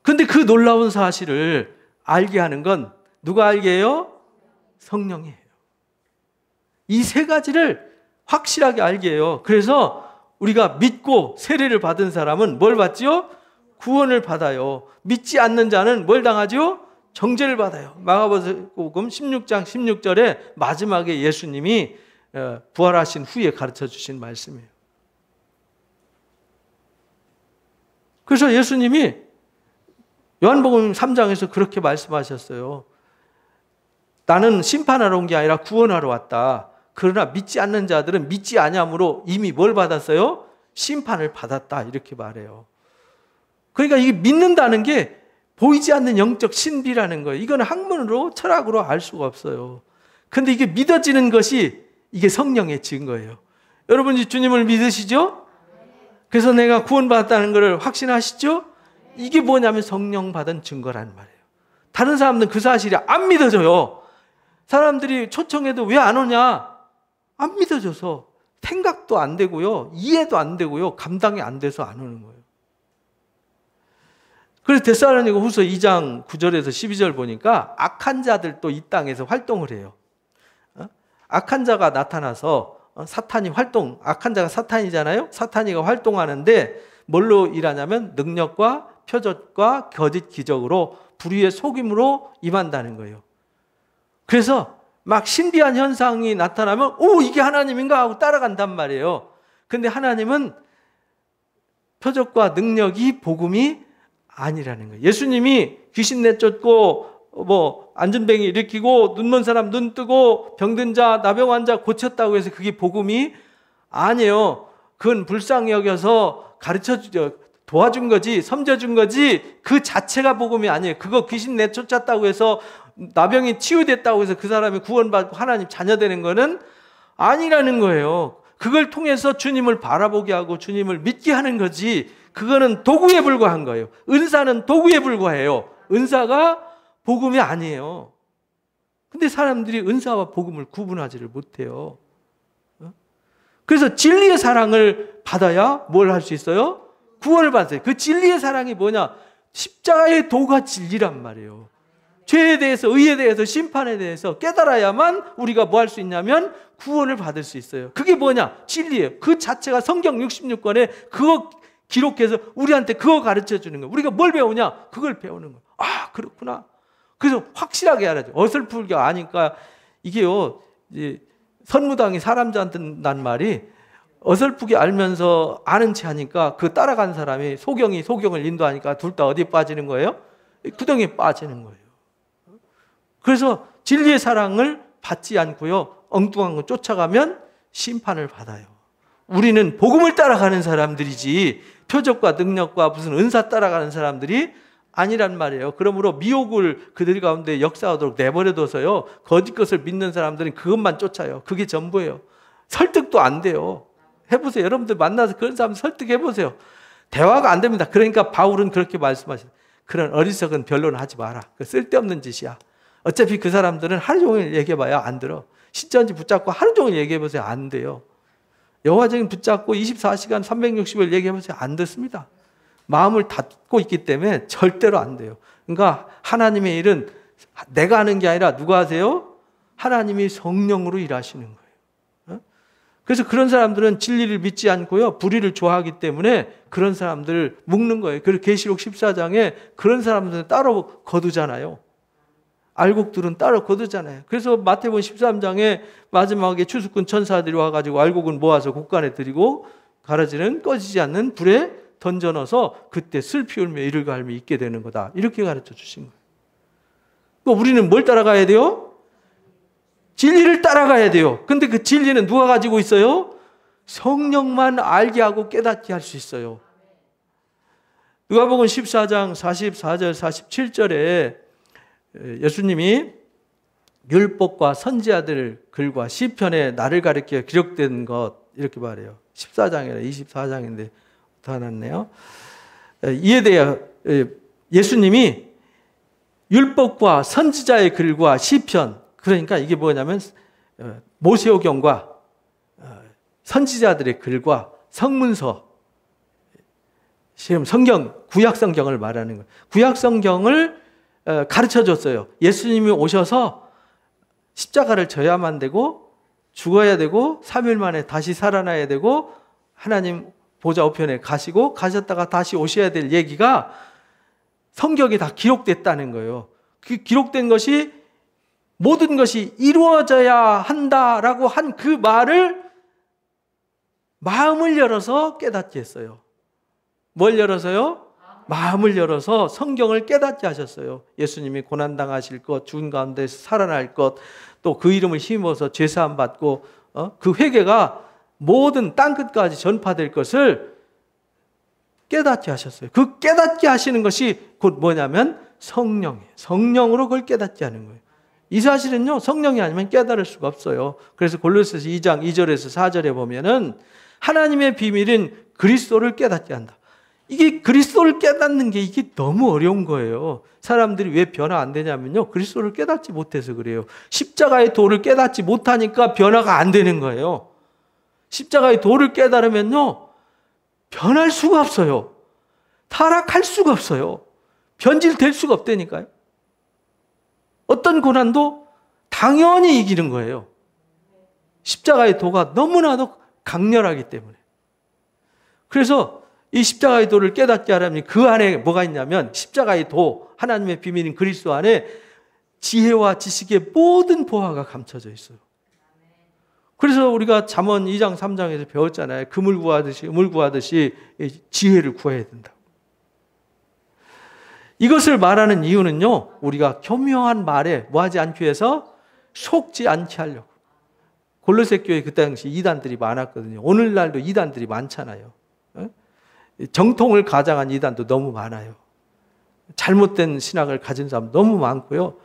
그런데 그 놀라운 사실을 알게 하는 건 누가 알게 해요? 성령이에요. 이 세 가지를 확실하게 알게 해요. 그래서 우리가 믿고 세례를 받은 사람은 뭘 받지요? 구원을 받아요. 믿지 않는 자는 뭘 당하죠? 정죄를 받아요. 마가복음 16장 16절에 마지막에 예수님이 부활하신 후에 가르쳐 주신 말씀이에요. 그래서 예수님이 요한복음 3장에서 그렇게 말씀하셨어요. 나는 심판하러 온 게 아니라 구원하러 왔다. 그러나 믿지 않는 자들은 믿지 아니함으로 이미 뭘 받았어요? 심판을 받았다. 이렇게 말해요. 그러니까 이게 믿는다는 게 보이지 않는 영적 신비라는 거예요. 이건 학문으로 철학으로 알 수가 없어요. 그런데 이게 믿어지는 것이 이게 성령의 증거예요. 여러분이 주님을 믿으시죠? 그래서 내가 구원받았다는 것을 확신하시죠? 이게 뭐냐면 성령 받은 증거라는 말이에요. 다른 사람들은 그 사실이 안 믿어져요. 사람들이 초청해도 왜 안 오냐? 안 믿어져서 생각도 안 되고요. 이해도 안 되고요. 감당이 안 돼서 안 오는 거예요. 그래서 데살로니가 후서 2장 9절에서 12절 보니까 악한 자들도 이 땅에서 활동을 해요. 악한 자가 나타나서 사탄이 악한 자가 사탄이잖아요. 사탄이가 활동하는데 뭘로 일하냐면 능력과 표적과 거짓 기적으로 불의의 속임으로 임한다는 거예요. 그래서 막 신비한 현상이 나타나면 오, 이게 하나님인가 하고 따라간단 말이에요. 근데 하나님은 표적과 능력이 복음이 아니라는 거예요. 예수님이 귀신 내쫓고 안전뱅이 일으키고 눈먼 사람 눈 뜨고 병든 자 나병 환자 고쳤다고 해서 그게 복음이 아니에요. 그건 불쌍히 여겨서 도와준 거지, 섬겨준 거지, 그 자체가 복음이 아니에요. 그거 귀신 내쫓았다고 해서 나병이 치유됐다고 해서 그 사람이 구원받고 하나님 자녀 되는 거는 아니라는 거예요. 그걸 통해서 주님을 바라보게 하고 주님을 믿게 하는 거지, 그거는 도구에 불과한 거예요. 은사는 도구에 불과해요. 은사가 복음이 아니에요. 근데 사람들이 은사와 복음을 구분하지를 못해요. 그래서 진리의 사랑을 받아야 뭘 할 수 있어요? 구원을 받아요. 그 진리의 사랑이 뭐냐? 십자가의 도가 진리란 말이에요. 죄에 대해서, 의에 대해서, 심판에 대해서 깨달아야만 우리가 뭐 할 수 있냐면 구원을 받을 수 있어요. 그게 뭐냐? 진리예요. 그 자체가 성경 66권에 그거 기록해서 우리한테 그거 가르쳐 주는 거예요. 우리가 뭘 배우냐? 그걸 배우는 거예요. 아, 그렇구나. 그래서 확실하게 알아야죠. 어설프게 아니까 이게요, 선무당이 사람한테 난 말이 어설프게 알면서 아는 체 하니까 그 따라간 사람이 소경을 인도하니까 둘 다 어디에 빠지는 거예요? 구덩이에 빠지는 거예요. 그래서 진리의 사랑을 받지 않고요, 엉뚱한 거 쫓아가면 심판을 받아요. 우리는 복음을 따라가는 사람들이지 표적과 능력과 무슨 은사 따라가는 사람들이 아니란 말이에요. 그러므로 미혹을 그들 가운데 역사하도록 내버려둬서요, 거짓 것을 믿는 사람들은 그것만 쫓아요. 그게 전부예요. 설득도 안 돼요. 해보세요. 여러분들 만나서 그런 사람 설득해보세요. 대화가 안 됩니다. 그러니까 바울은 그렇게 말씀하셨어요. 그런 어리석은 변론을 하지 마라. 그 쓸데없는 짓이야. 어차피 그 사람들은 하루 종일 얘기해봐야 안 들어. 신천지 붙잡고 하루 종일 얘기해보세요. 안 돼요. 여호와적인 붙잡고 24시간 360일 얘기해보세요. 안 듣습니다. 마음을 닫고 있기 때문에 절대로 안 돼요. 그러니까 하나님의 일은 내가 하는 게 아니라 누가 하세요? 하나님이 성령으로 일하시는 거예요. 그래서 그런 사람들은 진리를 믿지 않고요, 불의를 좋아하기 때문에 그런 사람들을 묶는 거예요. 그리고 계시록 14장에 그런 사람들은 따로 거두잖아요. 알곡들은 따로 거두잖아요. 그래서 마태복음 13장에 마지막에 추수꾼 천사들이 와가지고 알곡은 모아서 곳간에 들이고 가라지는 꺼지지 않는 불에 던져 넣어서 그때 슬피 울며 이를 갈미 있게 되는 거다. 이렇게 가르쳐 주신 거예요. 그러니까 우리는 뭘 따라가야 돼요? 진리를 따라가야 돼요. 근데 그 진리는 누가 가지고 있어요? 성령만 알게 하고 깨닫게 할 수 있어요. 누가복음 14장 44절 47절에 예수님이 율법과 선지자들 글과 시편에 나를 가리켜 기록된 것, 이렇게 말해요. 14장이라 24장인데 더 났네요. 이에 대해 예수님이 율법과 선지자의 글과 시편, 그러니까 이게 뭐냐면 모세오경과 선지자들의 글과 성문서, 지금 성경, 구약 성경을 말하는 거예요. 구약 성경을 가르쳐 줬어요. 예수님이 오셔서 십자가를 져야만 되고 죽어야 되고 3일 만에 다시 살아나야 되고 하나님 보좌 우편에 가셨다가 다시 오셔야 될 얘기가 성경에 다 기록됐다는 거예요. 그 기록된 것이 모든 것이 이루어져야 한다라고 한 그 말을 마음을 열어서 깨닫게 했어요. 뭘 열어서요? 마음을 열어서 성경을 깨닫게 하셨어요. 예수님이 고난당하실 것, 죽은 가운데서 살아날 것, 또 그 이름을 힘입어서 죄사함 받고 그 회개가 모든 땅끝까지 전파될 것을 깨닫게 하셨어요. 그 깨닫게 하시는 것이 곧 뭐냐면 성령이에요. 성령으로 그걸 깨닫게 하는 거예요. 이 사실은요, 성령이 아니면 깨달을 수가 없어요. 그래서 골로새서 2장 2절에서 4절에 보면은 하나님의 비밀은 그리스도를 깨닫게 한다. 이게 그리스도를 깨닫는 게 이게 너무 어려운 거예요. 사람들이 왜 변화 안 되냐면요, 그리스도를 깨닫지 못해서 그래요. 십자가의 도를 깨닫지 못하니까 변화가 안 되는 거예요. 십자가의 도를 깨달으면요, 변할 수가 없어요. 타락할 수가 없어요. 변질될 수가 없다니까요. 어떤 고난도 당연히 이기는 거예요. 십자가의 도가 너무나도 강렬하기 때문에. 그래서 이 십자가의 도를 깨닫게 하려면 그 안에 뭐가 있냐면 십자가의 도, 하나님의 비밀인 그리스도 안에 지혜와 지식의 모든 보화가 감춰져 있어요. 그래서 우리가 잠언 2장 3장에서 배웠잖아요. 금을 구하듯이 음을 구하듯이 지혜를 구해야 된다. 이것을 말하는 이유는요, 우리가 교묘한 말에 뭐하지 않기 위해서 속지 않게 하려고. 골로새 교회 그때 당시 이단들이 많았거든요. 오늘날도 이단들이 많잖아요. 정통을 가장한 이단도 너무 많아요. 잘못된 신학을 가진 사람 너무 많고요.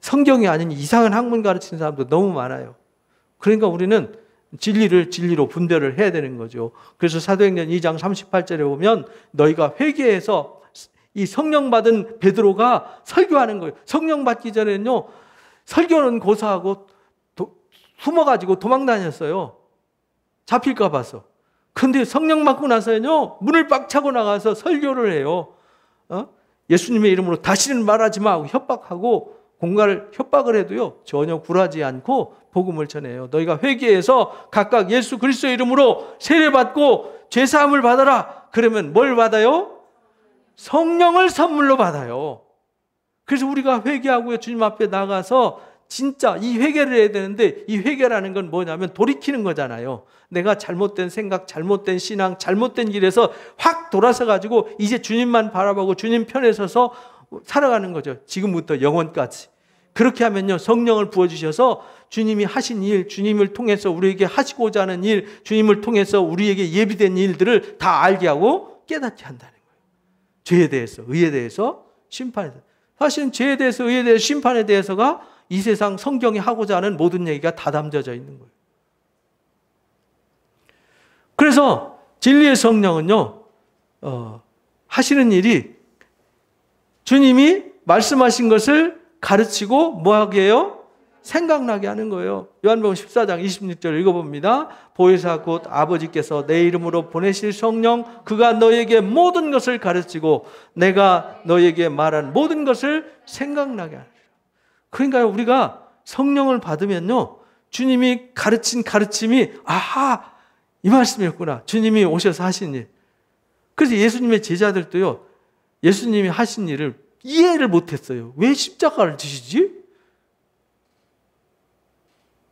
성경이 아닌 이상한 학문 가르치는 사람도 너무 많아요. 그러니까 우리는 진리를 진리로 분별을 해야 되는 거죠. 그래서 사도행전 2장 38절에 보면 너희가 회개해서 이 성령 받은 베드로가 설교하는 거예요. 성령 받기 전에는요, 설교는 고사하고 숨어가지고 도망 다녔어요. 잡힐까 봐서. 근데 성령 받고 나서는요, 문을 빡 차고 나가서 설교를 해요. 예수님의 이름으로 다시는 말하지 마 하고 협박하고 공갈을 협박을 해도요, 전혀 굴하지 않고 복음을 전해요. 너희가 회개해서 각각 예수 그리스도의 이름으로 세례받고 죄사함을 받아라. 그러면 뭘 받아요? 성령을 선물로 받아요. 그래서 우리가 회개하고요, 주님 앞에 나가서 진짜 이 회개를 해야 되는데, 이 회개라는 건 뭐냐면 돌이키는 거잖아요. 내가 잘못된 생각, 잘못된 신앙, 잘못된 길에서 확 돌아서 가지고 이제 주님만 바라보고 주님 편에 서서 살아가는 거죠. 지금부터 영원까지. 그렇게 하면요, 성령을 부어주셔서 주님이 하신 일, 주님을 통해서 우리에게 하시고자 하는 일, 주님을 통해서 우리에게 예비된 일들을 다 알게 하고 깨닫게 한다는 거예요. 죄에 대해서, 의에 대해서, 심판에 대해서. 사실은 죄에 대해서, 의에 대해서, 심판에 대해서가 이 세상 성경이 하고자 하는 모든 얘기가 다 담겨져 있는 거예요. 그래서 진리의 성령은요, 하시는 일이 주님이 말씀하신 것을 가르치고 뭐하게 해요? 생각나게 하는 거예요. 요한복음 14장 26절 읽어봅니다. 보혜사 곧 아버지께서 내 이름으로 보내실 성령, 그가 너에게 모든 것을 가르치고 내가 너에게 말한 모든 것을 생각나게 하는 거예요. 그러니까 우리가 성령을 받으면요, 주님이 가르친 가르침이 아하, 이 말씀이었구나. 주님이 오셔서 하신 일. 그래서 예수님의 제자들도요, 예수님이 하신 일을 이해를 못했어요. 왜 십자가를 지시지?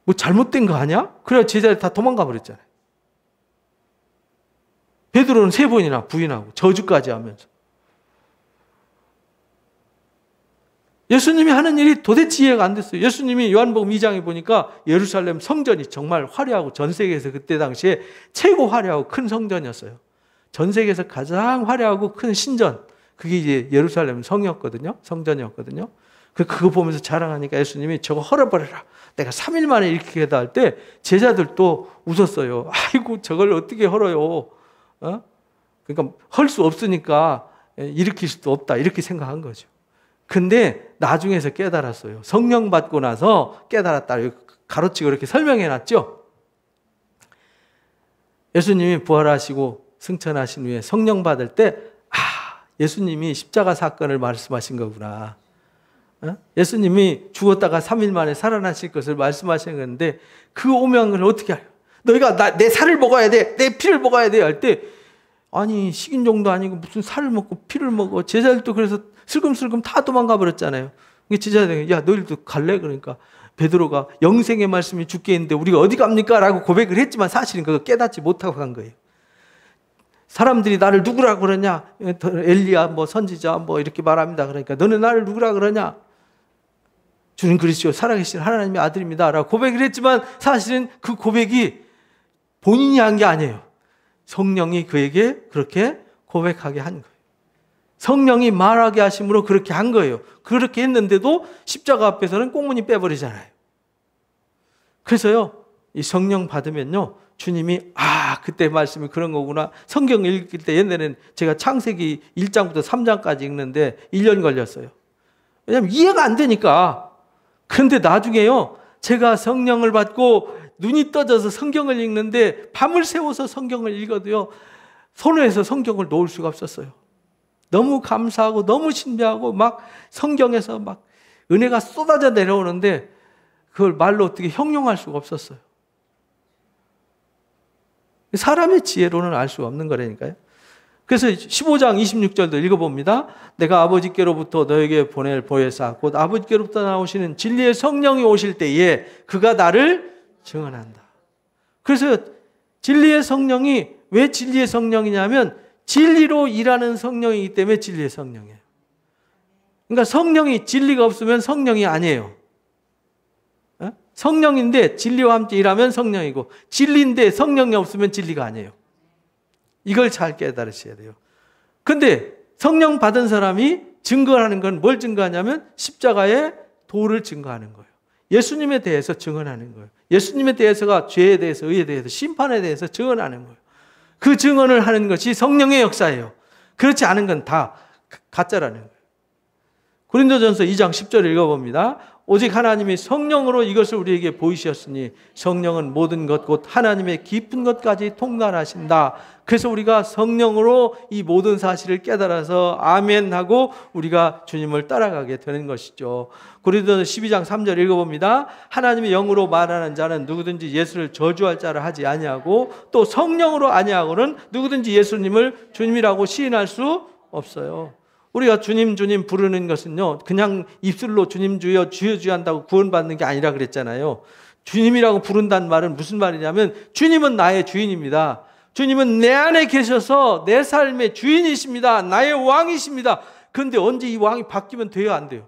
뭐 잘못된 거 아니야? 그래야 제자들 다 도망가 버렸잖아요. 베드로는 3번이나 부인하고 저주까지 하면서. 예수님이 하는 일이 도대체 이해가 안 됐어요. 예수님이 요한복음 2장에 보니까 예루살렘 성전이 정말 화려하고 전 세계에서 그때 당시에 최고 화려하고 큰 성전이었어요. 전 세계에서 가장 화려하고 큰 신전, 그게 이제 예루살렘 성이었거든요. 성전이었거든요. 그거 보면서 자랑하니까 예수님이 저거 헐어버려라. 내가 3일 만에 이렇게 하다 할 때 제자들도 웃었어요. 아이고, 저걸 어떻게 헐어요? 그러니까 헐 수 없으니까 일으킬 수도 없다. 이렇게 생각한 거죠. 근데 나중에서 깨달았어요. 성령 받고 나서 깨달았다. 가로치고 이렇게 설명해 놨죠. 예수님이 부활하시고 승천하신 후에 성령 받을 때, 예수님이 십자가 사건을 말씀하신 거구나. 예수님이 죽었다가 3일 만에 살아나실 것을 말씀하신 건데, 그 오명을 어떻게 알아요? 너희가 내 살을 먹어야 돼, 내 피를 먹어야 돼 할 때, 아니 식인종도 아니고 무슨 살을 먹고 피를 먹어. 제자들도 그래서 슬금슬금 다 도망가 버렸잖아요. 제자들이 야, 너희들도 갈래? 그러니까 베드로가 영생의 말씀이 죽게 있는데 우리가 어디 갑니까? 라고 고백을 했지만 사실은 그거 깨닫지 못하고 간 거예요. 사람들이 나를 누구라고 그러냐? 엘리야 뭐 선지자 뭐 이렇게 말합니다. 그러니까 너는 나를 누구라 그러냐? 주는 그리스도 살아계신 하나님의 아들입니다. 라고 고백을 했지만 사실은 그 고백이 본인이 한 게 아니에요. 성령이 그에게 그렇게 고백하게 한 거예요. 성령이 말하게 하심으로 그렇게 한 거예요. 그렇게 했는데도 십자가 앞에서는 꽁무니 빼버리잖아요. 그래서요, 이 성령 받으면요, 주님이 그때 말씀이 그런 거구나. 성경 읽을 때 옛날에는 제가 창세기 1장부터 3장까지 읽는데 1년 걸렸어요. 왜냐하면 이해가 안 되니까. 그런데 나중에요, 제가 성령을 받고 눈이 떠져서 성경을 읽는데 밤을 새워서 성경을 읽어도요, 손에서 성경을 놓을 수가 없었어요. 너무 감사하고 너무 신비하고 막 성경에서 막 은혜가 쏟아져 내려오는데 그걸 말로 어떻게 형용할 수가 없었어요. 사람의 지혜로는 알 수가 없는 거라니까요. 그래서 15장 26절도 읽어봅니다. 내가 아버지께로부터 너에게 보낼 보혜사 곧 아버지께로부터 나오시는 진리의 성령이 오실 때에 그가 나를 증언한다. 그래서 진리의 성령이 왜 진리의 성령이냐면 진리로 일하는 성령이기 때문에 진리의 성령이에요. 그러니까 성령이 진리가 없으면 성령이 아니에요. 성령인데 진리와 함께 일하면 성령이고 진리인데 성령이 없으면 진리가 아니에요. 이걸 잘 깨달으셔야 돼요. 근데 성령 받은 사람이 증거하는 건 뭘 증거하냐면 십자가의 도를 증거하는 거예요. 예수님에 대해서 증언하는 거예요. 예수님에 대해서가 죄에 대해서, 의에 대해서, 심판에 대해서 증언하는 거예요. 그 증언을 하는 것이 성령의 역사예요. 그렇지 않은 건 다 가짜라는 거예요. 고린도전서 2장 10절 읽어봅니다. 오직 하나님이 성령으로 이것을 우리에게 보이셨으니 성령은 모든 것 곧 하나님의 깊은 것까지 통달하신다. 그래서 우리가 성령으로 이 모든 사실을 깨달아서 아멘 하고 우리가 주님을 따라가게 되는 것이죠. 고린도전서 12장 3절 읽어봅니다. 하나님의 영으로 말하는 자는 누구든지 예수를 저주할 자를 하지 아니하고 또 성령으로 아니하고는 누구든지 예수님을 주님이라고 시인할 수 없어요. 우리가 주님 주님 부르는 것은요, 그냥 입술로 주님 주여 주여 주여 한다고 구원받는 게 아니라 그랬잖아요. 주님이라고 부른다는 말은 무슨 말이냐면 주님은 나의 주인입니다. 주님은 내 안에 계셔서 내 삶의 주인이십니다. 나의 왕이십니다. 그런데 언제 이 왕이 바뀌면 돼요, 안 돼요?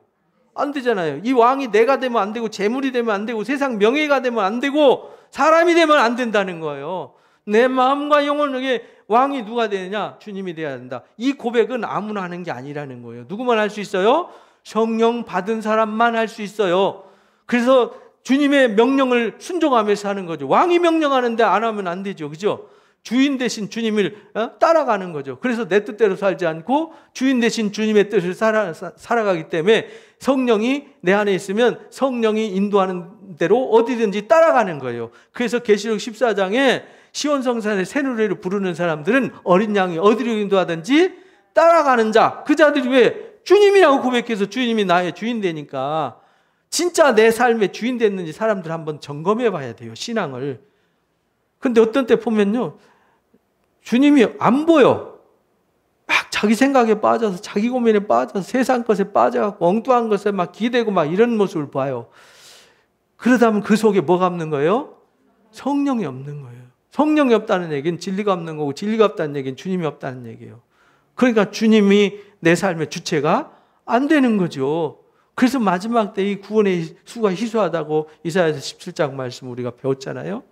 안 되잖아요. 이 왕이 내가 되면 안 되고 재물이 되면 안 되고 세상 명예가 되면 안 되고 사람이 되면 안 된다는 거예요. 내 마음과 영혼에게 왕이 누가 되느냐? 주님이 되어야 된다. 이 고백은 아무나 하는 게 아니라는 거예요. 누구만 할 수 있어요? 성령 받은 사람만 할 수 있어요. 그래서 주님의 명령을 순종하면서 하는 거죠. 왕이 명령하는데 안 하면 안 되죠. 그죠? 주인 대신 주님을 따라가는 거죠. 그래서 내 뜻대로 살지 않고 주인 대신 주님의 뜻을 살아가기 때문에 성령이 내 안에 있으면 성령이 인도하는 대로 어디든지 따라가는 거예요. 그래서 계시록 14장에 시온성산의 새노래를 부르는 사람들은 어린 양이 어디로 인도하든지 따라가는 자, 그 자들이 왜 주님이라고 고백해서 주님이 나의 주인 되니까 진짜 내 삶의 주인 됐는지 사람들 한번 점검해 봐야 돼요, 신앙을. 근데 어떤 때 보면요, 주님이 안 보여. 막 자기 생각에 빠져서 자기 고민에 빠져서 세상 것에 빠져갖고 엉뚱한 것에 막 기대고 막 이런 모습을 봐요. 그러다 보면 그 속에 뭐가 없는 거예요? 성령이 없는 거예요. 성령이 없다는 얘기는 진리가 없는 거고 진리가 없다는 얘기는 주님이 없다는 얘기예요. 그러니까 주님이 내 삶의 주체가 안 되는 거죠. 그래서 마지막 때 이 구원의 수가 희소하다고 이사야서 17장 말씀 우리가 배웠잖아요.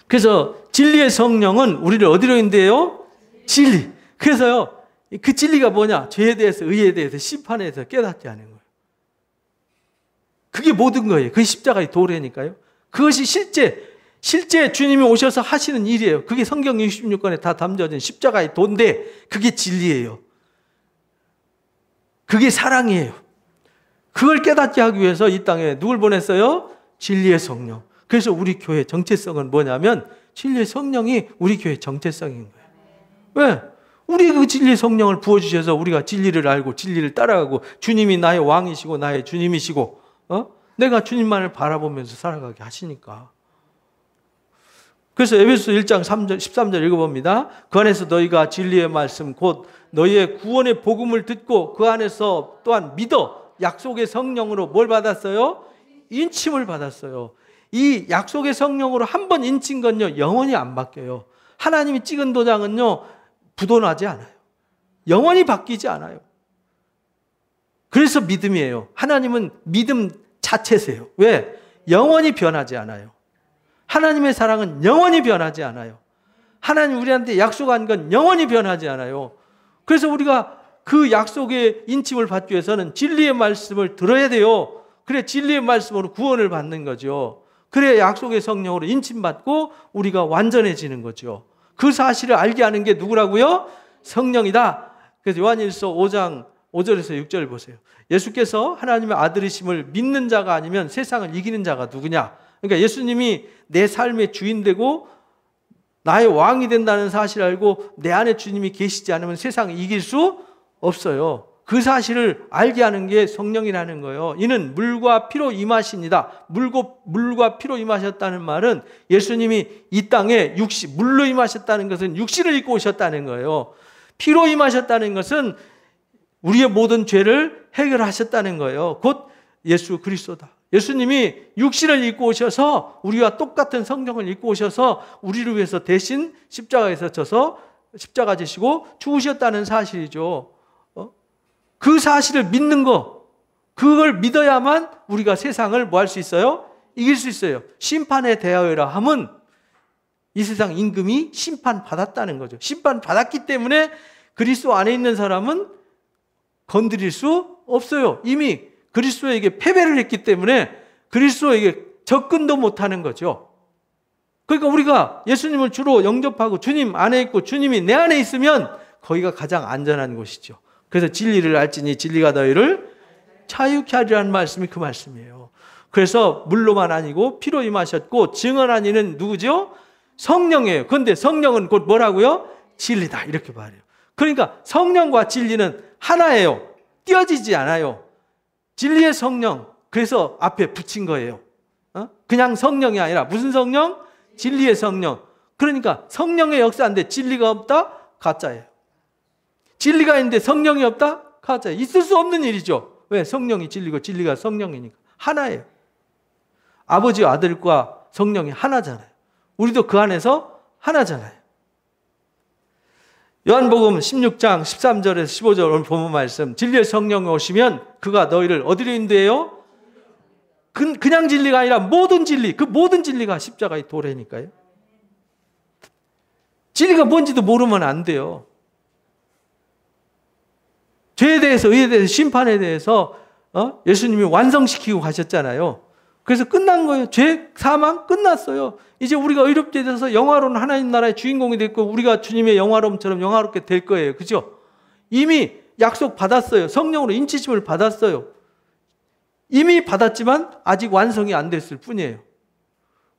그래서 진리의 성령은 우리를 어디로 인도해요? 진리. 그래서요, 그 진리가 뭐냐? 죄에 대해서, 의에 대해서, 심판에 대해서 깨닫게 하는 거예요. 그게 모든 거예요. 그게 십자가의 도래니까요. 그것이 실제 주님이 오셔서 하시는 일이에요. 그게 성경 66권에 다 담겨진 십자가의 도인데 그게 진리예요. 그게 사랑이에요. 그걸 깨닫게 하기 위해서 이 땅에 누굴 보냈어요? 진리의 성령. 그래서 우리 교회 정체성은 뭐냐면 진리의 성령이 우리 교회 정체성인 거예요. 왜? 우리 그 진리의 성령을 부어주셔서 우리가 진리를 알고 진리를 따라가고 주님이 나의 왕이시고 나의 주님이시고 내가 주님만을 바라보면서 살아가게 하시니까. 그래서 에베소 1장 13절 읽어봅니다. 그 안에서 너희가 진리의 말씀 곧 너희의 구원의 복음을 듣고 그 안에서 또한 믿어 약속의 성령으로 뭘 받았어요? 인침을 받았어요. 이 약속의 성령으로 한 번 인친 건요, 영원히 안 바뀌어요. 하나님이 찍은 도장은요, 부도나지 않아요. 영원히 바뀌지 않아요. 그래서 믿음이에요. 하나님은 믿음 자체세요. 왜? 영원히 변하지 않아요. 하나님의 사랑은 영원히 변하지 않아요. 하나님 우리한테 약속한 건 영원히 변하지 않아요. 그래서 우리가 그 약속의 인침을 받기 위해서는 진리의 말씀을 들어야 돼요. 그래 진리의 말씀으로 구원을 받는 거죠. 그래야 약속의 성령으로 인침받고 우리가 완전해지는 거죠. 그 사실을 알게 하는 게 누구라고요? 성령이다. 그래서 요한일서 5장 5절에서 6절 보세요. 예수께서 하나님의 아들이심을 믿는 자가 아니면 세상을 이기는 자가 누구냐? 그러니까 예수님이 내 삶의 주인 되고 나의 왕이 된다는 사실을 알고 내 안에 주님이 계시지 않으면 세상을 이길 수 없어요. 그 사실을 알게 하는 게 성령이라는 거예요. 이는 물과 피로 임하시니다. 물과 피로 임하셨다는 말은 예수님이 이 땅에 물로 임하셨다는 것은 육신을 입고 오셨다는 거예요. 피로 임하셨다는 것은 우리의 모든 죄를 해결하셨다는 거예요. 곧 예수 그리스도다. 예수님이 육신을 입고 오셔서 우리와 똑같은 성령을 입고 오셔서 우리를 위해서 대신 십자가에서 져서 십자가 지시고 죽으셨다는 사실이죠. 그 사실을 믿는 거, 그걸 믿어야만 우리가 세상을 뭐 할 수 있어요? 이길 수 있어요. 심판에 대하여라 함은 이 세상 임금이 심판받았다는 거죠. 심판받았기 때문에 그리스도 안에 있는 사람은 건드릴 수 없어요. 이미 그리스도에게 패배를 했기 때문에 그리스도에게 접근도 못하는 거죠. 그러니까 우리가 예수님을 주로 영접하고 주님 안에 있고 주님이 내 안에 있으면 거기가 가장 안전한 곳이죠. 그래서 진리를 알지니 진리가 너희를 자유케 하리라는 말씀이 그 말씀이에요. 그래서 물로만 아니고 피로 임하셨고 증언한 이는 누구죠? 성령이에요. 그런데 성령은 곧 뭐라고요? 진리다 이렇게 말해요. 그러니까 성령과 진리는 하나예요. 띄어지지 않아요. 진리의 성령, 그래서 앞에 붙인 거예요. 그냥 성령이 아니라 무슨 성령? 진리의 성령. 그러니까 성령의 역사인데 진리가 없다? 가짜예요. 진리가 있는데 성령이 없다? 가짜예요. 있을 수 없는 일이죠. 왜? 성령이 진리고 진리가 성령이니까. 하나예요. 아버지와 아들과 성령이 하나잖아요. 우리도 그 안에서 하나잖아요. 요한복음 16장 13절에서 15절 오늘 본문 말씀, 진리의 성령이 오시면 그가 너희를 어디로 인도해요? 그냥 진리가 아니라 모든 진리, 그 모든 진리가 십자가의 도래니까요. 진리가 뭔지도 모르면 안 돼요. 죄에 대해서, 의에 대해서, 심판에 대해서 예수님이 완성시키고 가셨잖아요. 그래서 끝난 거예요. 죄, 사망 끝났어요. 이제 우리가 의롭게 돼서 영화로운 하나님 나라의 주인공이 됐고 우리가 주님의 영화로움처럼 영화롭게 될 거예요. 그죠? 이미 약속 받았어요. 성령으로 인치심을 받았어요. 이미 받았지만 아직 완성이 안 됐을 뿐이에요.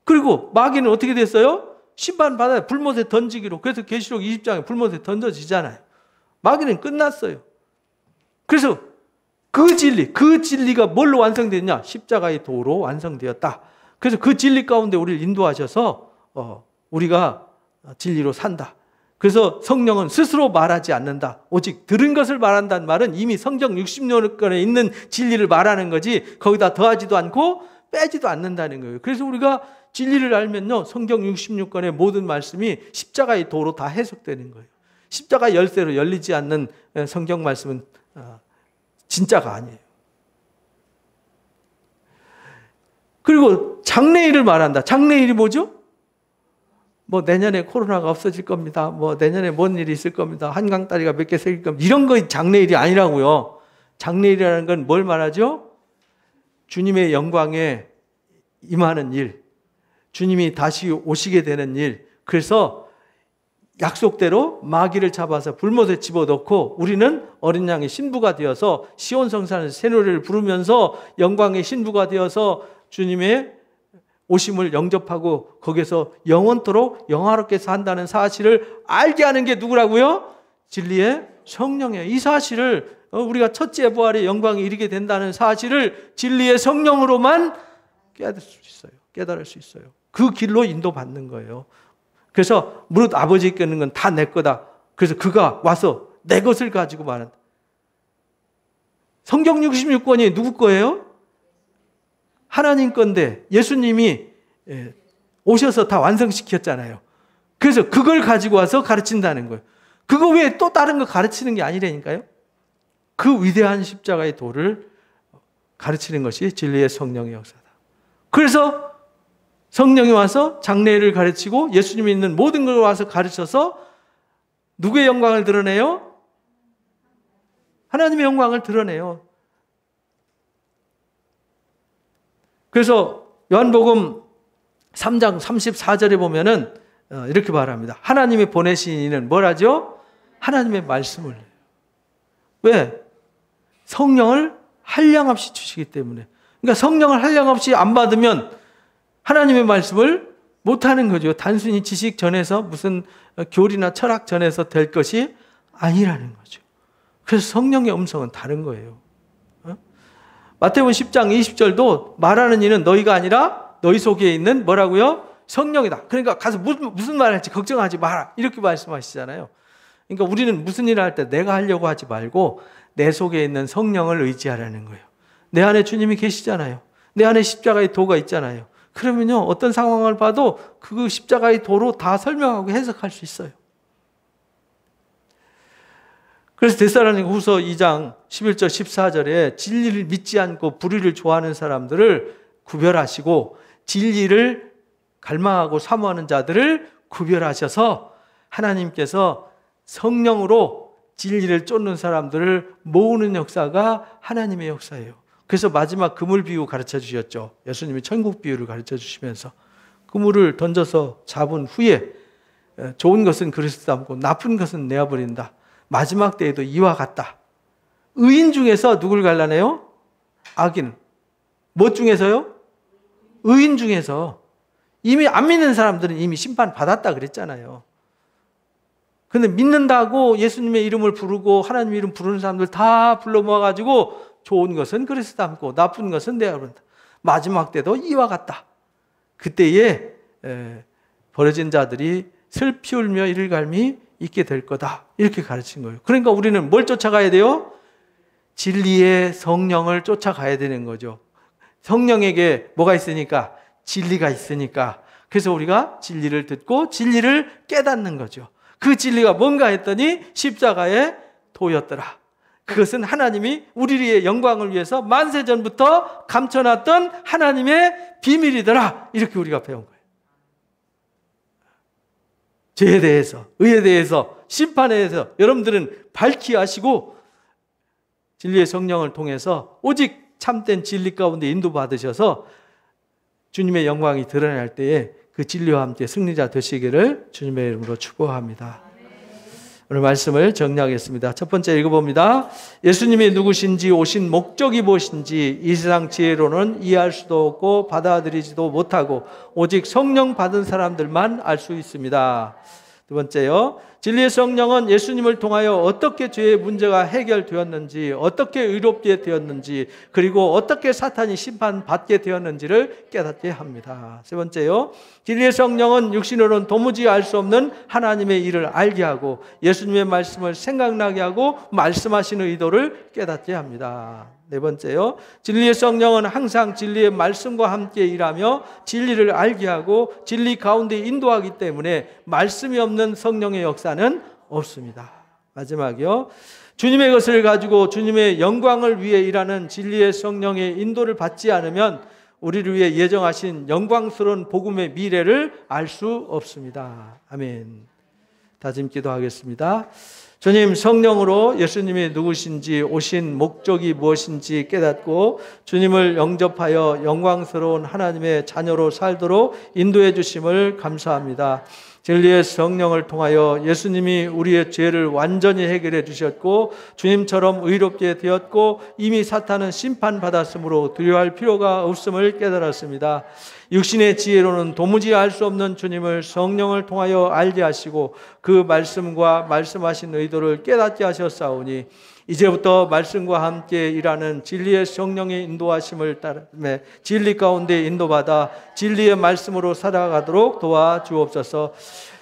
그리고 마귀는 어떻게 됐어요? 심판받아요. 불못에 던지기로. 그래서 계시록 20장에 불못에 던져지잖아요. 마귀는 끝났어요. 그래서 그 진리가 뭘로 완성됐냐? 십자가의 도로 완성되었다. 그래서 그 진리 가운데 우리를 인도하셔서 우리가 진리로 산다. 그래서 성령은 스스로 말하지 않는다. 오직 들은 것을 말한다는 말은 이미 성경 60년권에 있는 진리를 말하는 거지 거기다 더하지도 않고 빼지도 않는다는 거예요. 그래서 우리가 진리를 알면요, 성경 66권의 모든 말씀이 십자가의 도로 다 해석되는 거예요. 십자가 열쇠로 열리지 않는 성경 말씀은 진짜가 아니에요. 그리고 장래일을 말한다. 장래일이 뭐죠? 뭐 내년에 코로나가 없어질 겁니다. 뭐 내년에 뭔 일이 있을 겁니다. 한강다리가 몇 개 생길 겁니다. 이런 거 장래일이 아니라고요. 장래일이라는 건 뭘 말하죠? 주님의 영광에 임하는 일, 주님이 다시 오시게 되는 일. 그래서 약속대로 마귀를 잡아서 불못에 집어넣고 우리는 어린 양의 신부가 되어서 시온 성산에서 새 노래를 부르면서 영광의 신부가 되어서 주님의 오심을 영접하고 거기서 영원토록 영화롭게 산다는 사실을 알게 하는 게 누구라고요? 진리의 성령이에요. 이 사실을 우리가 첫째 부활의 영광에 이르게 된다는 사실을 진리의 성령으로만 깨달을 수 있어요. 그 길로 인도받는 거예요. 그래서 무릇 아버지께 있는 건 다 내 거다. 그래서 그가 와서 내 것을 가지고 말한다. 성경 66권이 누구 거예요? 하나님 건데 예수님이 오셔서 다 완성시켰잖아요. 그래서 그걸 가지고 와서 가르친다는 거예요. 그거 외에 또 다른 거 가르치는 게 아니라니까요. 그 위대한 십자가의 도를 가르치는 것이 진리의 성령의 역사다. 그래서 성령이 와서 장래를 가르치고 예수님이 있는 모든 걸 와서 가르쳐서 누구의 영광을 드러내요? 하나님의 영광을 드러내요. 그래서 요한복음 3장 34절에 보면은 이렇게 말합니다. 하나님이 보내신 이는 뭘 하죠? 하나님의 말씀을. 왜? 성령을 한량없이 주시기 때문에. 그러니까 성령을 한량없이 안 받으면 하나님의 말씀을 못하는 거죠. 단순히 지식 전에서 무슨 교리나 철학 전에서 될 것이 아니라는 거죠. 그래서 성령의 음성은 다른 거예요. 마태복음 10장 20절도 말하는 이는 너희가 아니라 너희 속에 있는 뭐라고요? 성령이다. 그러니까 가서 무슨 말 할지 걱정하지 마라. 이렇게 말씀하시잖아요. 그러니까 우리는 무슨 일을 할 때 내가 하려고 하지 말고 내 속에 있는 성령을 의지하라는 거예요. 내 안에 주님이 계시잖아요. 내 안에 십자가의 도가 있잖아요. 그러면요, 어떤 상황을 봐도 그 십자가의 도로 다 설명하고 해석할 수 있어요. 그래서 데살로니가 후서 2장 11절 14절에 진리를 믿지 않고 불의를 좋아하는 사람들을 구별하시고 진리를 갈망하고 사모하는 자들을 구별하셔서 하나님께서 성령으로 진리를 쫓는 사람들을 모으는 역사가 하나님의 역사예요. 그래서 마지막 그물 비유 가르쳐 주셨죠. 예수님이 천국 비유를 가르쳐 주시면서 그물을 던져서 잡은 후에 좋은 것은 그릇에 담고 나쁜 것은 내어버린다. 마지막 때에도 이와 같다. 의인 중에서 누굴 갈라내요? 악인. 뭐 중에서요? 의인 중에서. 이미 안 믿는 사람들은 이미 심판 받았다 그랬잖아요. 근데 믿는다고 예수님의 이름을 부르고 하나님의 이름 부르는 사람들 다 불러 모아가지고 좋은 것은 그릇에 담고 나쁜 것은 내어버린다. 마지막 때도 이와 같다. 그때에 버려진 자들이 슬피 울며 이를 갈미 있게 될 거다. 이렇게 가르친 거예요. 그러니까 우리는 뭘 쫓아가야 돼요? 진리의 성령을 쫓아가야 되는 거죠. 성령에게 뭐가 있으니까? 진리가 있으니까. 그래서 우리가 진리를 듣고 진리를 깨닫는 거죠. 그 진리가 뭔가 했더니 십자가의 도였더라. 그것은 하나님이 우리의 영광을 위해서 만세전부터 감춰놨던 하나님의 비밀이더라. 이렇게 우리가 배운 거예요. 죄에 대해서, 의에 대해서, 심판에 대해서 여러분들은 밝히 아시고 진리의 성령을 통해서 오직 참된 진리 가운데 인도받으셔서 주님의 영광이 드러날 때에 그 진리와 함께 승리자 되시기를 주님의 이름으로 축복합니다. 오늘 말씀을 정리하겠습니다. 첫 번째 읽어봅니다. 예수님이 누구신지 오신 목적이 무엇인지 이 세상 지혜로는 이해할 수도 없고 받아들이지도 못하고 오직 성령 받은 사람들만 알 수 있습니다. 두 번째요. 진리의 성령은 예수님을 통하여 어떻게 죄의 문제가 해결되었는지, 어떻게 의롭게 되었는지, 그리고 어떻게 사탄이 심판받게 되었는지를 깨닫게 합니다. 세 번째요. 진리의 성령은 육신으로는 도무지 알 수 없는 하나님의 일을 알게 하고 예수님의 말씀을 생각나게 하고 말씀하시는 의도를 깨닫게 합니다. 네 번째요. 진리의 성령은 항상 진리의 말씀과 함께 일하며 진리를 알게 하고 진리 가운데 인도하기 때문에 말씀이 없는 성령의 역사는 없습니다. 마지막이요. 주님의 것을 가지고 주님의 영광을 위해 일하는 진리의 성령의 인도를 받지 않으면 우리를 위해 예정하신 영광스러운 복음의 미래를 알 수 없습니다. 아멘. 다짐 기도하겠습니다. 주님, 성령으로 예수님이 누구신지 오신 목적이 무엇인지 깨닫고 주님을 영접하여 영광스러운 하나님의 자녀로 살도록 인도해 주심을 감사합니다. 진리의 성령을 통하여 예수님이 우리의 죄를 완전히 해결해 주셨고 주님처럼 의롭게 되었고 이미 사탄은 심판받았으므로 두려워할 필요가 없음을 깨달았습니다. 육신의 지혜로는 도무지 알 수 없는 주님을 성령을 통하여 알게 하시고 그 말씀과 말씀하신 의도를 깨닫게 하셨사오니 이제부터 말씀과 함께 일하는 진리의 성령의 인도하심을 따르며 진리 가운데 인도받아 진리의 말씀으로 살아가도록 도와주옵소서.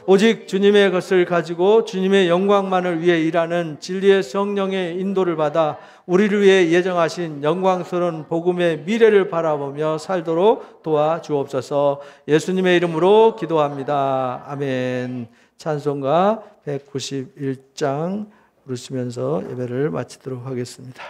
오직 주님의 것을 가지고 주님의 영광만을 위해 일하는 진리의 성령의 인도를 받아 우리를 위해 예정하신 영광스러운 복음의 미래를 바라보며 살도록 도와주옵소서. 예수님의 이름으로 기도합니다. 아멘. 찬송가 191장 부르시면서 예배를 마치도록 하겠습니다.